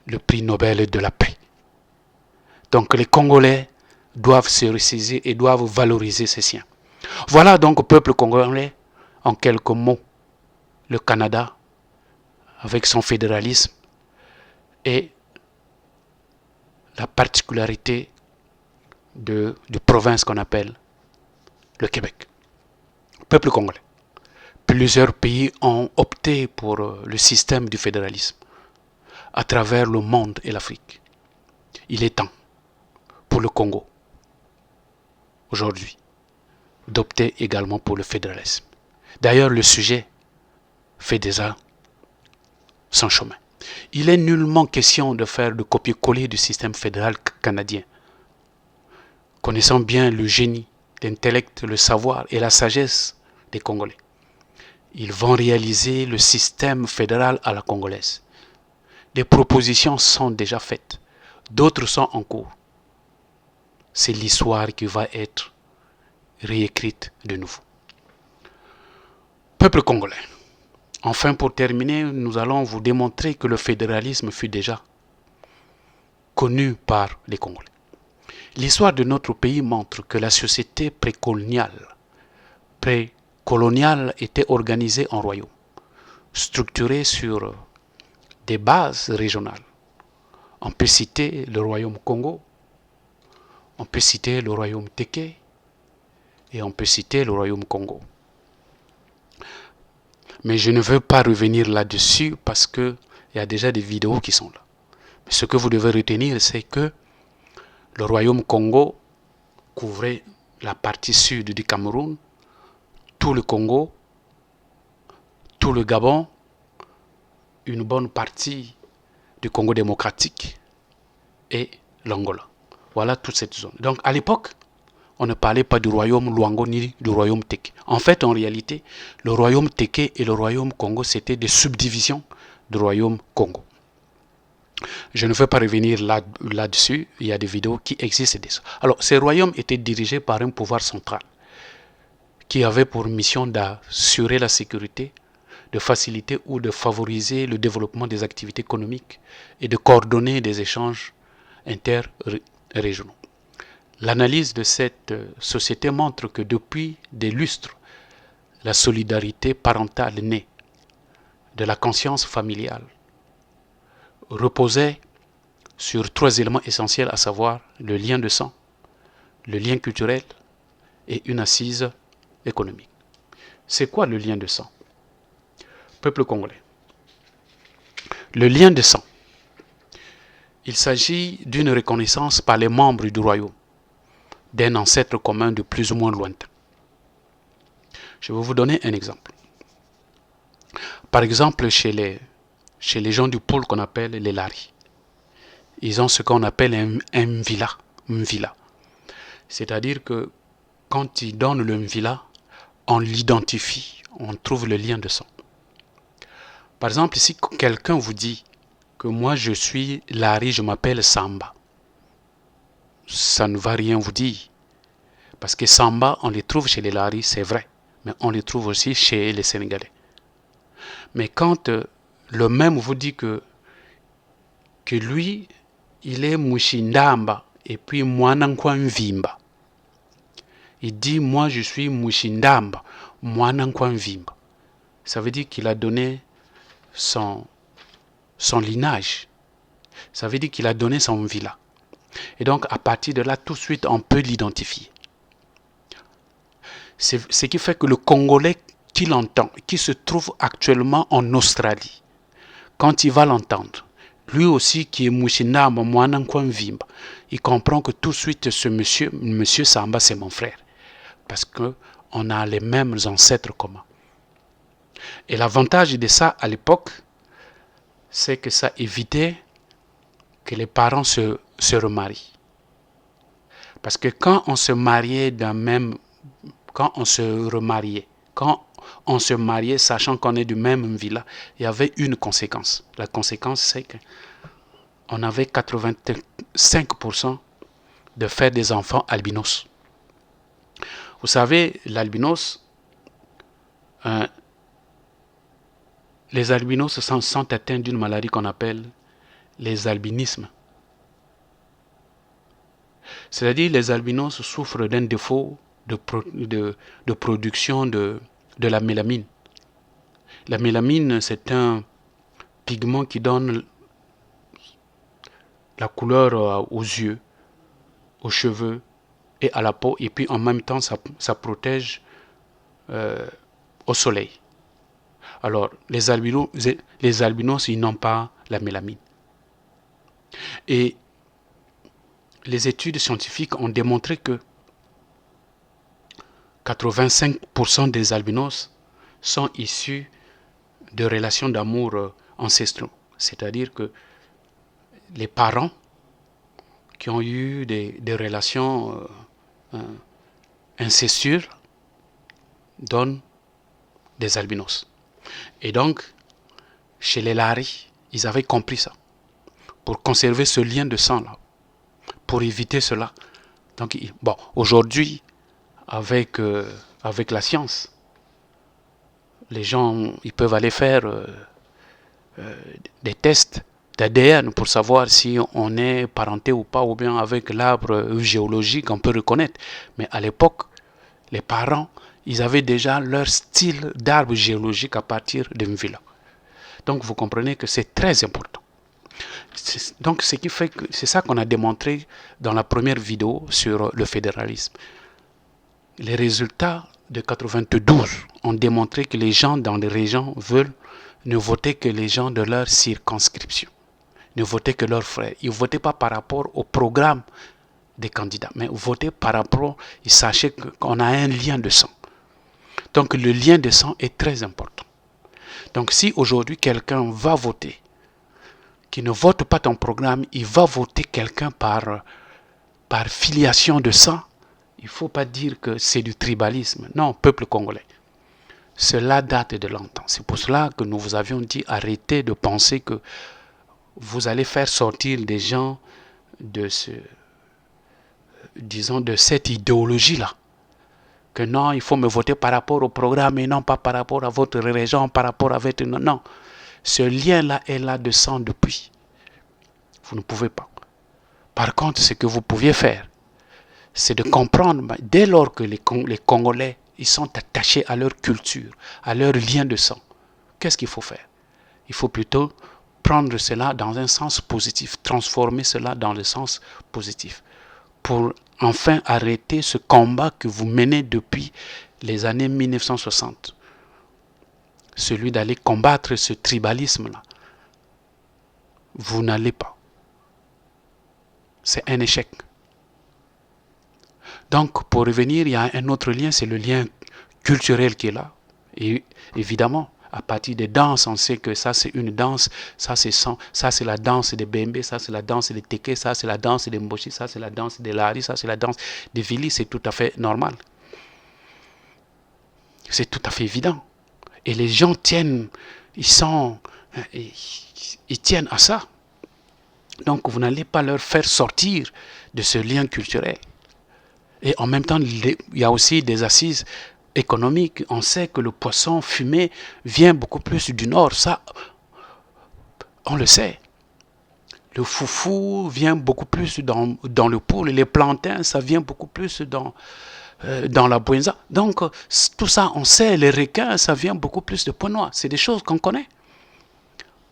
le prix Nobel de la paix. Donc les Congolais doivent se ressaisir et doivent valoriser ces siens. Voilà donc, peuple congolais, en quelques mots, le Canada, avec son fédéralisme, et la particularité de province qu'on appelle le Québec. Peuple congolais. Plusieurs pays ont opté pour le système du fédéralisme à travers le monde et l'Afrique. Il est temps pour le Congo, aujourd'hui, d'opter également pour le fédéralisme. D'ailleurs, le sujet fait déjà son chemin. Il est nullement question de faire le copier-coller du système fédéral canadien. Connaissant bien le génie, l'intellect, le savoir et la sagesse des Congolais, ils vont réaliser le système fédéral à la congolaise. Des propositions sont déjà faites, d'autres sont en cours. C'est l'histoire qui va être réécrite de nouveau. Peuple congolais, enfin pour terminer, nous allons vous démontrer que le fédéralisme fut déjà connu par les Congolais. L'histoire de notre pays montre que la société précoloniale était organisée en royaumes, structurée sur des bases régionales. On peut citer le royaume Congo, on peut citer le royaume Téké et on peut citer le royaume Congo. Mais je ne veux pas revenir là-dessus parce qu'il y a déjà des vidéos qui sont là. Mais ce que vous devez retenir, c'est que le royaume Congo couvrait la partie sud du Cameroun, tout le Congo, tout le Gabon, une bonne partie du Congo démocratique et l'Angola. Voilà toute cette zone. Donc à l'époque, on ne parlait pas du royaume Luango ni du royaume Téké. En fait, en réalité, le royaume Téké et le royaume Congo, c'était des subdivisions du royaume Congo. Je ne veux pas revenir là-dessus, il y a des vidéos qui existent déjà. Alors, ces royaumes étaient dirigés par un pouvoir central qui avait pour mission d'assurer la sécurité, de faciliter ou de favoriser le développement des activités économiques et de coordonner des échanges interrégionaux. L'analyse de cette société montre que depuis des lustres, la solidarité parentale née de la conscience familiale reposait sur trois éléments essentiels, à savoir le lien de sang, le lien culturel et une assise économique. C'est quoi le lien de sang? Peuple congolais. Le lien de sang. Il s'agit d'une reconnaissance par les membres du royaume d'un ancêtre commun de plus ou moins lointain. Je vais vous donner un exemple. Par exemple, chez les gens du pôle qu'on appelle les Lari, ils ont ce qu'on appelle un mvila. C'est-à-dire que quand ils donnent le mvila, on l'identifie, on trouve le lien de sang. Par exemple, si quelqu'un vous dit que moi je suis Lari, je m'appelle Samba, ça ne va rien vous dire. Parce que Samba, on les trouve chez les Lari, c'est vrai. Mais on les trouve aussi chez les Sénégalais. Mais quand le même vous dit que lui, il est Mouchindamba, et puis Mouanankwa Mvimba. Il dit, moi je suis Mouchindamba, Mouanankwa Mvimba. Ça veut dire qu'il a donné son lignage. Ça veut dire qu'il a donné son villa. Et donc, à partir de là, tout de suite, on peut l'identifier. C'est ce qui fait que le Congolais qui l'entend, qui se trouve actuellement en Australie, quand il va l'entendre, lui aussi qui est Mouchinamba, Mouanankwa Mvimba, il comprend que tout de suite, ce monsieur Samba, c'est mon frère. Parce qu'on a les mêmes ancêtres communs. Et l'avantage de ça, à l'époque, c'est que ça évitait que les parents se remarient. Parce que quand on se remariait quand on se mariait, sachant qu'on est du même village, il y avait une conséquence. La conséquence, c'est qu'on avait 85% de faire des enfants albinos. Vous savez, l'albinos, les albinos sont atteints d'une maladie qu'on appelle les albinismes. C'est-à-dire les albinos souffrent d'un défaut de production de la mélamine. La mélamine, c'est un pigment qui donne la couleur aux yeux, aux cheveux et à la peau, et puis en même temps ça protège au soleil. Alors les albinos ils n'ont pas la mélamine. Et les études scientifiques ont démontré que 85% des albinos sont issus de relations d'amour ancestraux. C'est-à-dire que les parents qui ont eu des relations incestueuses donnent des albinos. Et donc, chez les Lari, ils avaient compris ça. Pour conserver ce lien de sang-là. Pour éviter cela. Donc, bon, aujourd'hui, avec la science, les gens ils peuvent aller faire des tests d'ADN pour savoir si on est parenté ou pas, ou bien avec l'arbre géologique on peut reconnaître. Mais à l'époque, les parents, ils avaient déjà leur style d'arbre géologique à partir d'une villa. Donc vous comprenez que c'est très important. Donc ce qui fait que c'est ça qu'on a démontré dans la première vidéo sur le fédéralisme. Les résultats de 92 ont démontré que les gens dans les régions veulent ne voter que les gens de leur circonscription. Ne voter que leurs frères. Ils ne votaient pas par rapport au programme des candidats, mais voter par rapport, ils savaient qu'on a un lien de sang. Donc le lien de sang est très important. Donc si aujourd'hui quelqu'un va voter, qui ne vote pas ton programme, il va voter quelqu'un par filiation de sang, il ne faut pas dire que c'est du tribalisme. Non, peuple congolais. Cela date de longtemps. C'est pour cela que nous vous avions dit arrêtez de penser que vous allez faire sortir des gens de cette idéologie-là. Que non, il faut me voter par rapport au programme et non pas par rapport à votre région, par rapport à votre... Non. Ce lien-là est là de sang depuis. Vous ne pouvez pas. Par contre, ce que vous pouviez faire, c'est de comprendre, dès lors que les Congolais, ils sont attachés à leur culture, à leur lien de sang, qu'est-ce qu'il faut faire? Il faut plutôt prendre cela dans un sens positif, transformer cela dans le sens positif, pour enfin arrêter ce combat que vous menez depuis les années 1960. Celui d'aller combattre ce tribalisme-là. Vous n'allez pas. C'est un échec. Donc, pour revenir, il y a un autre lien, c'est le lien culturel qui est là. Et évidemment, à partir des danses, on sait que ça c'est une danse, ça c'est la danse des Bembe, ça c'est la danse des Teke, ça c'est la danse des Mboshi, ça c'est la danse des Lari, ça c'est la danse des Vili, c'est tout à fait normal. C'est tout à fait évident. Et les gens tiennent, ils tiennent à ça. Donc vous n'allez pas leur faire sortir de ce lien culturel. Et en même temps, il y a aussi des assises économiques. On sait que le poisson fumé vient beaucoup plus du nord. Ça, on le sait. Le foufou vient beaucoup plus dans le poule. Les plantains, ça vient beaucoup plus dans la Bouenza. Donc, tout ça, on sait. Les requins, ça vient beaucoup plus de points noirs. C'est des choses qu'on connaît.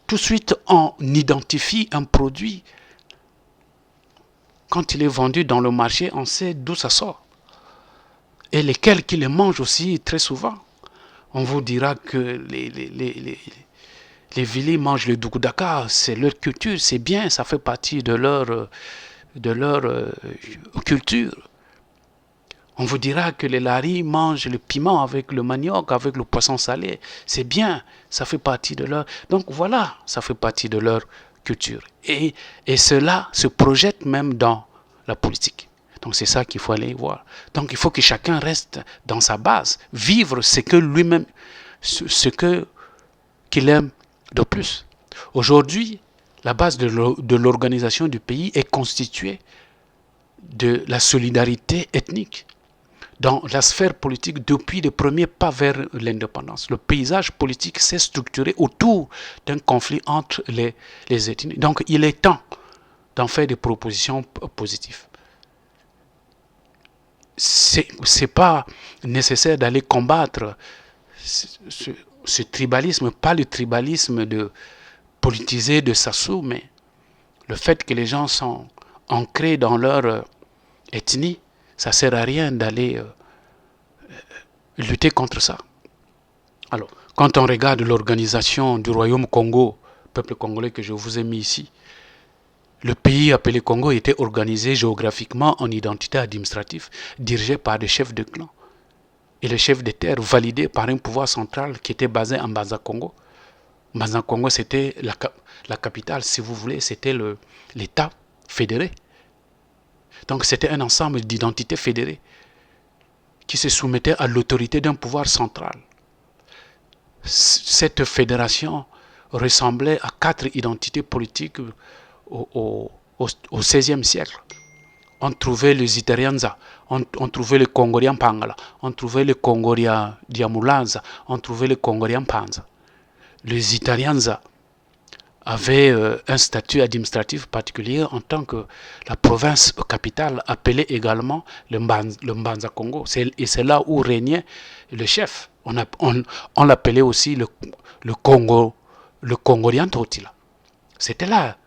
Tout de suite, on identifie un produit. Quand il est vendu dans le marché, on sait d'où ça sort. Et lesquels qui les mangent aussi très souvent. On vous dira que les Vili mangent le dougudaka, c'est leur culture, c'est bien, ça fait partie de leur culture. On vous dira que les Lari mangent le piment avec le manioc, avec le poisson salé. C'est bien, ça fait partie de leur... Donc voilà, ça fait partie de leur culture. Et cela se projette même dans la politique. Donc c'est ça qu'il faut aller voir. Donc il faut que chacun reste dans sa base, vivre ce que lui-même, qu'il aime de plus. Aujourd'hui, la base de l'organisation du pays est constituée de la solidarité ethnique. Dans la sphère politique, depuis les premiers pas vers l'indépendance, le paysage politique s'est structuré autour d'un conflit entre les ethnies. Donc il est temps d'en faire des propositions positives. C'est pas nécessaire d'aller combattre ce tribalisme, pas le tribalisme de politisé de Sassou, mais le fait que les gens sont ancrés dans leur ethnie, ça sert à rien d'aller lutter contre ça. Alors, quand on regarde l'organisation du Royaume Congo, peuple congolais que je vous ai mis ici, le pays appelé Congo était organisé géographiquement en identité administrative, dirigé par des chefs de clan. Et les chefs de terre validés par un pouvoir central qui était basé en Banza-Congo. Banza-Congo, c'était la capitale, si vous voulez, c'était l'État fédéré. Donc c'était un ensemble d'identités fédérées qui se soumettaient à l'autorité d'un pouvoir central. Cette fédération ressemblait à 4 identités politiques au XVIe siècle. On trouvait les Itarianza, on trouvait les Congoriens Pangala, on trouvait les Congoriens Diamulanza, on trouvait les Congoriens Panza. Les Itarianza avaient un statut administratif particulier en tant que la province capitale, appelée également le Mbanza Congo. Et c'est là où régnait le chef. On l'appelait aussi le Congorien Totila. C'était là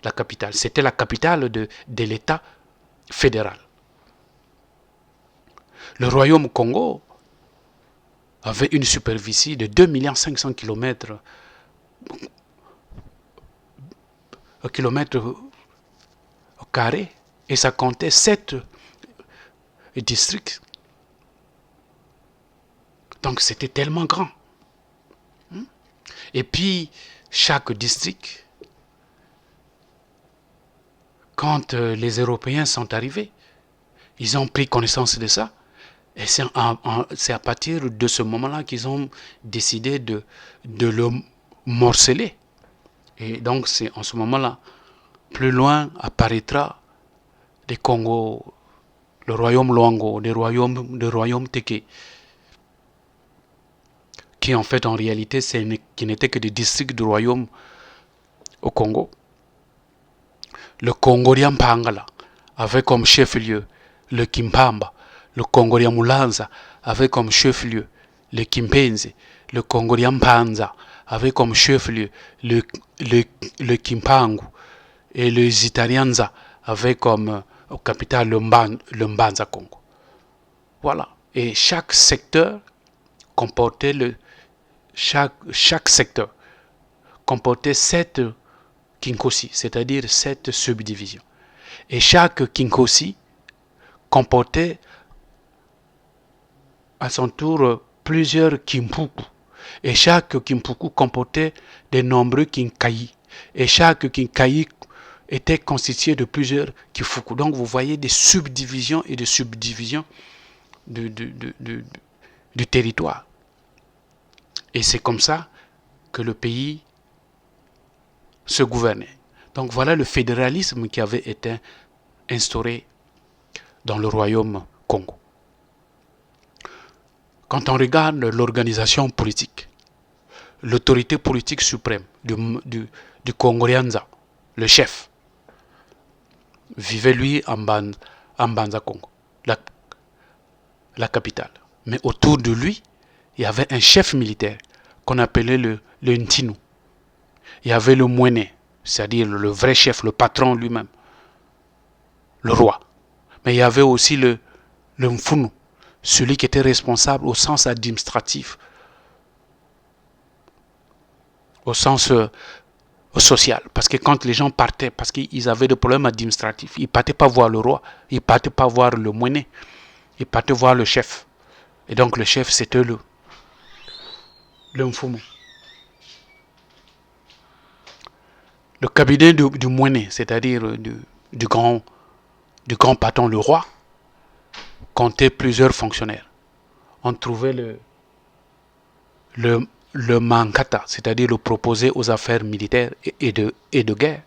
la capitale. C'était la capitale de l'État fédéral. Le royaume Congo avait une superficie de 2 500 km carrés et ça comptait 7 districts. Donc c'était tellement grand. Et puis chaque district, quand les Européens sont arrivés, ils ont pris connaissance de ça. Et c'est à partir de ce moment-là qu'ils ont décidé de le morceler. Et donc c'est en ce moment-là, plus loin apparaîtra des Congo, le royaume Luango, le royaume Teke, qui en fait en réalité qui n'étaient que des districts du royaume au Congo. Le Congorien Pangala avait comme chef-lieu le Kimpamba, le Congorien Mulanza avait comme chef-lieu le Kimpenze, le Congorien Panza avait comme chef-lieu le Kimpangu, et les Itarianza avaient comme capitale le Mbanza Congo. Voilà. Et chaque secteur comportait chaque secteur comportait 7 Kinkosi, c'est-à-dire 7 subdivisions. Et chaque Kinkosi comportait à son tour plusieurs Kimpuku. Et chaque Kimpuku comportait de nombreux Kinkai. Et chaque Kinkai était constitué de plusieurs Kifuku. Donc vous voyez des subdivisions et des subdivisions du territoire. Et c'est comme ça que le pays se gouvernait. Donc voilà le fédéralisme qui avait été instauré dans le royaume Congo. Quand on regarde l'organisation politique, l'autorité politique suprême du Congorianza, le chef, vivait lui en Banza Congo, la capitale. Mais autour de lui, il y avait un chef militaire qu'on appelait le Ntinu. Il y avait le Mwene, c'est-à-dire le vrai chef, le patron lui-même, le roi. Mais il y avait aussi le Mfunu, celui qui était responsable au sens administratif, au sens social. Parce que quand les gens partaient, parce qu'ils avaient des problèmes administratifs, ils ne partaient pas voir le roi, ils ne partaient pas voir le Mwene, ils partaient voir le chef. Et donc le chef, c'était le Mfumu. Le cabinet du Mwene, c'est-à-dire du grand patron, le roi, comptait plusieurs fonctionnaires. On trouvait le Mankata, c'est-à-dire le proposé aux affaires militaires et de guerre.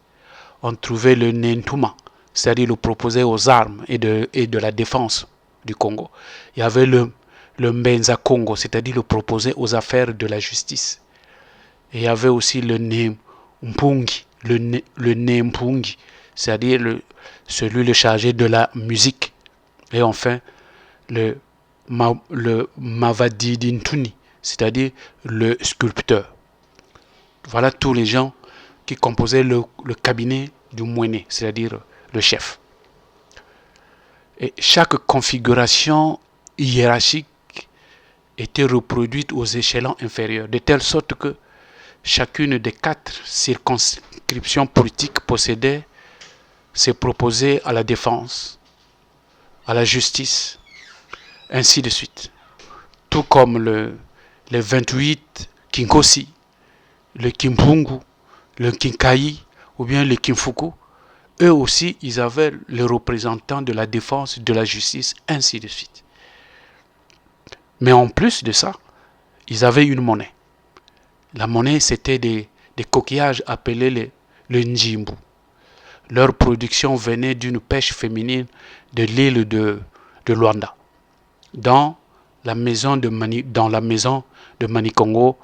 On trouvait le Nentuma, c'est-à-dire le proposé aux armes et de la défense du Congo. Il y avait le Mbenza Congo, c'est-à-dire le proposé aux affaires de la justice. Et il y avait aussi le Nempungi, le Nempungi, c'est-à-dire celui le chargé de la musique. Et enfin, le Mavadidintuni, c'est-à-dire le sculpteur. Voilà tous les gens qui composaient le cabinet du Mwene, c'est-à-dire le chef. Et chaque configuration hiérarchique était reproduite aux échelons inférieurs, de telle sorte que chacune des 4 circonscriptions politiques possédait ses proposés à la défense, à la justice, ainsi de suite. Tout comme les 28 Kinkosi, le Kimpungu, le Kinkai ou bien le Kimfuku, eux aussi, ils avaient les représentants de la défense, de la justice, ainsi de suite. Mais en plus de ça, ils avaient une monnaie. La monnaie, c'était des coquillages appelés le Njimbu. Leur production venait d'une pêche féminine de l'île de Luanda. Dans la maison de Manikongo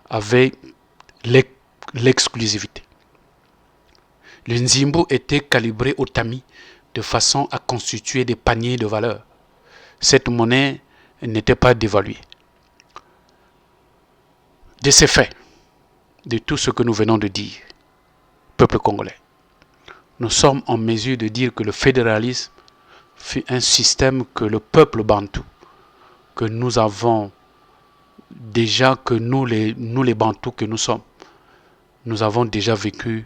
avait l'exclusivité. Le Nzimbu était calibré au tamis de façon à constituer des paniers de valeur. Cette monnaie n'était pas dévaluée. De ces faits, de tout ce que nous venons de dire, peuple congolais, nous sommes en mesure de dire que le fédéralisme fut un système que le peuple bantou, que nous avons déjà, que nous les bantous que nous sommes, nous avons déjà vécu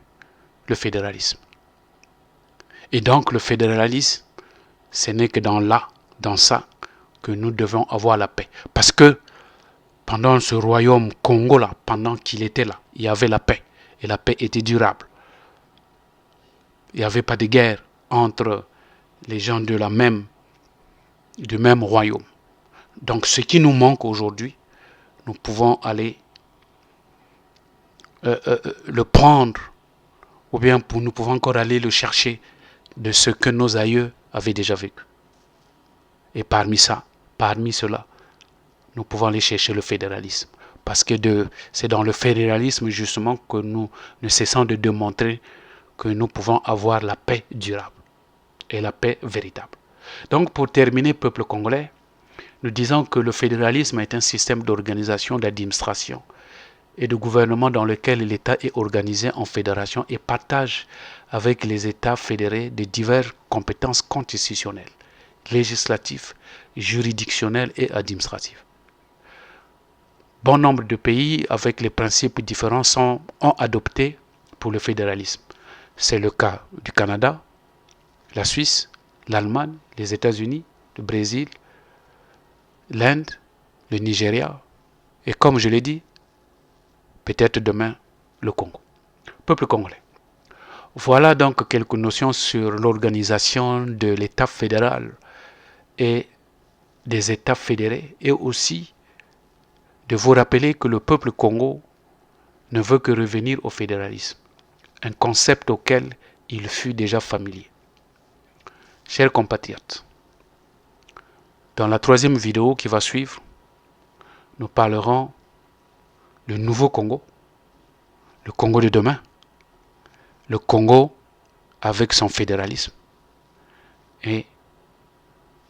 le fédéralisme. Et donc le fédéralisme, ce n'est que dans ça, que nous devons avoir la paix. Parce que pendant ce royaume Congo-là, pendant qu'il était là, il y avait la paix. Et la paix était durable. Il n'y avait pas de guerre entre les gens du même royaume. Donc ce qui nous manque aujourd'hui, nous pouvons aller le prendre, ou bien nous pouvons encore aller le chercher de ce que nos aïeux avaient déjà vécu. Et parmi cela, nous pouvons aller chercher le fédéralisme. Parce que c'est dans le fédéralisme justement que nous ne cessons de démontrer que nous pouvons avoir la paix durable et la paix véritable. Donc pour terminer, peuple congolais, nous disons que le fédéralisme est un système d'organisation, d'administration et de gouvernement dans lequel l'État est organisé en fédération et partage avec les États fédérés de diverses compétences constitutionnelles, législatives, juridictionnelles et administratives. Bon nombre de pays avec les principes différents ont adopté pour le fédéralisme. C'est le cas du Canada, la Suisse, l'Allemagne, les États-Unis, le Brésil, l'Inde, le Nigeria et comme je l'ai dit, peut-être demain le Congo. Peuple congolais. Voilà donc quelques notions sur l'organisation de l'État fédéral et des États fédérés et aussi de vous rappeler que le peuple Congo ne veut que revenir au fédéralisme, un concept auquel il fut déjà familier. Chers compatriotes, dans la 3e vidéo qui va suivre, nous parlerons du nouveau Congo, le Congo de demain, le Congo avec son fédéralisme. Et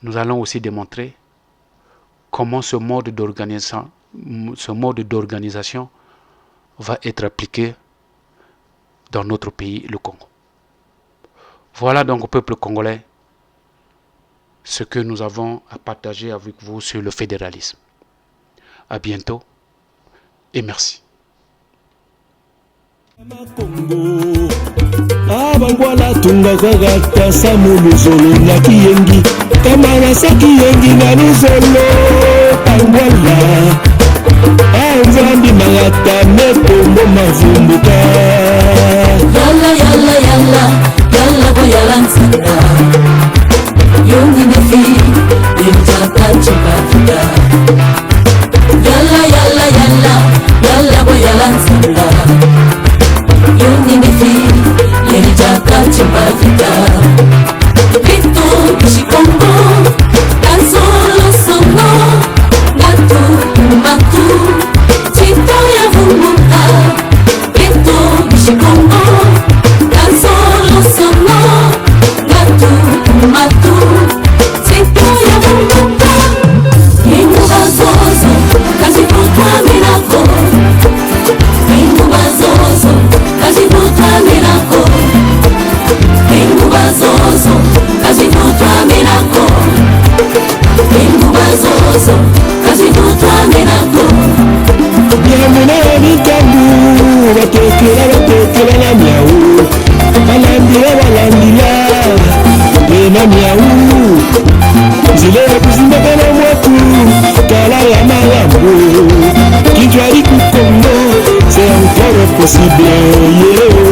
nous allons aussi démontrer comment ce mode d'organisation va être appliqué dans notre pays, le Congo. Voilà donc au peuple congolais ce que nous avons à partager avec vous sur le fédéralisme. À bientôt et merci. Abangwala tungaka gata samulu zolo na kiyengi kamana sakiyengi na nuzolo pangwala anzambi magata mepongo mavumbuka yalla yalla yalla yalla boyalansinda yongi nefi Bienvenue Mikambu, batekela na miaou, balandila, na miaou, zile kuzimbaka na mwaku, kala ya malambo, Kidjali Congo, c'est encore possible, yeah.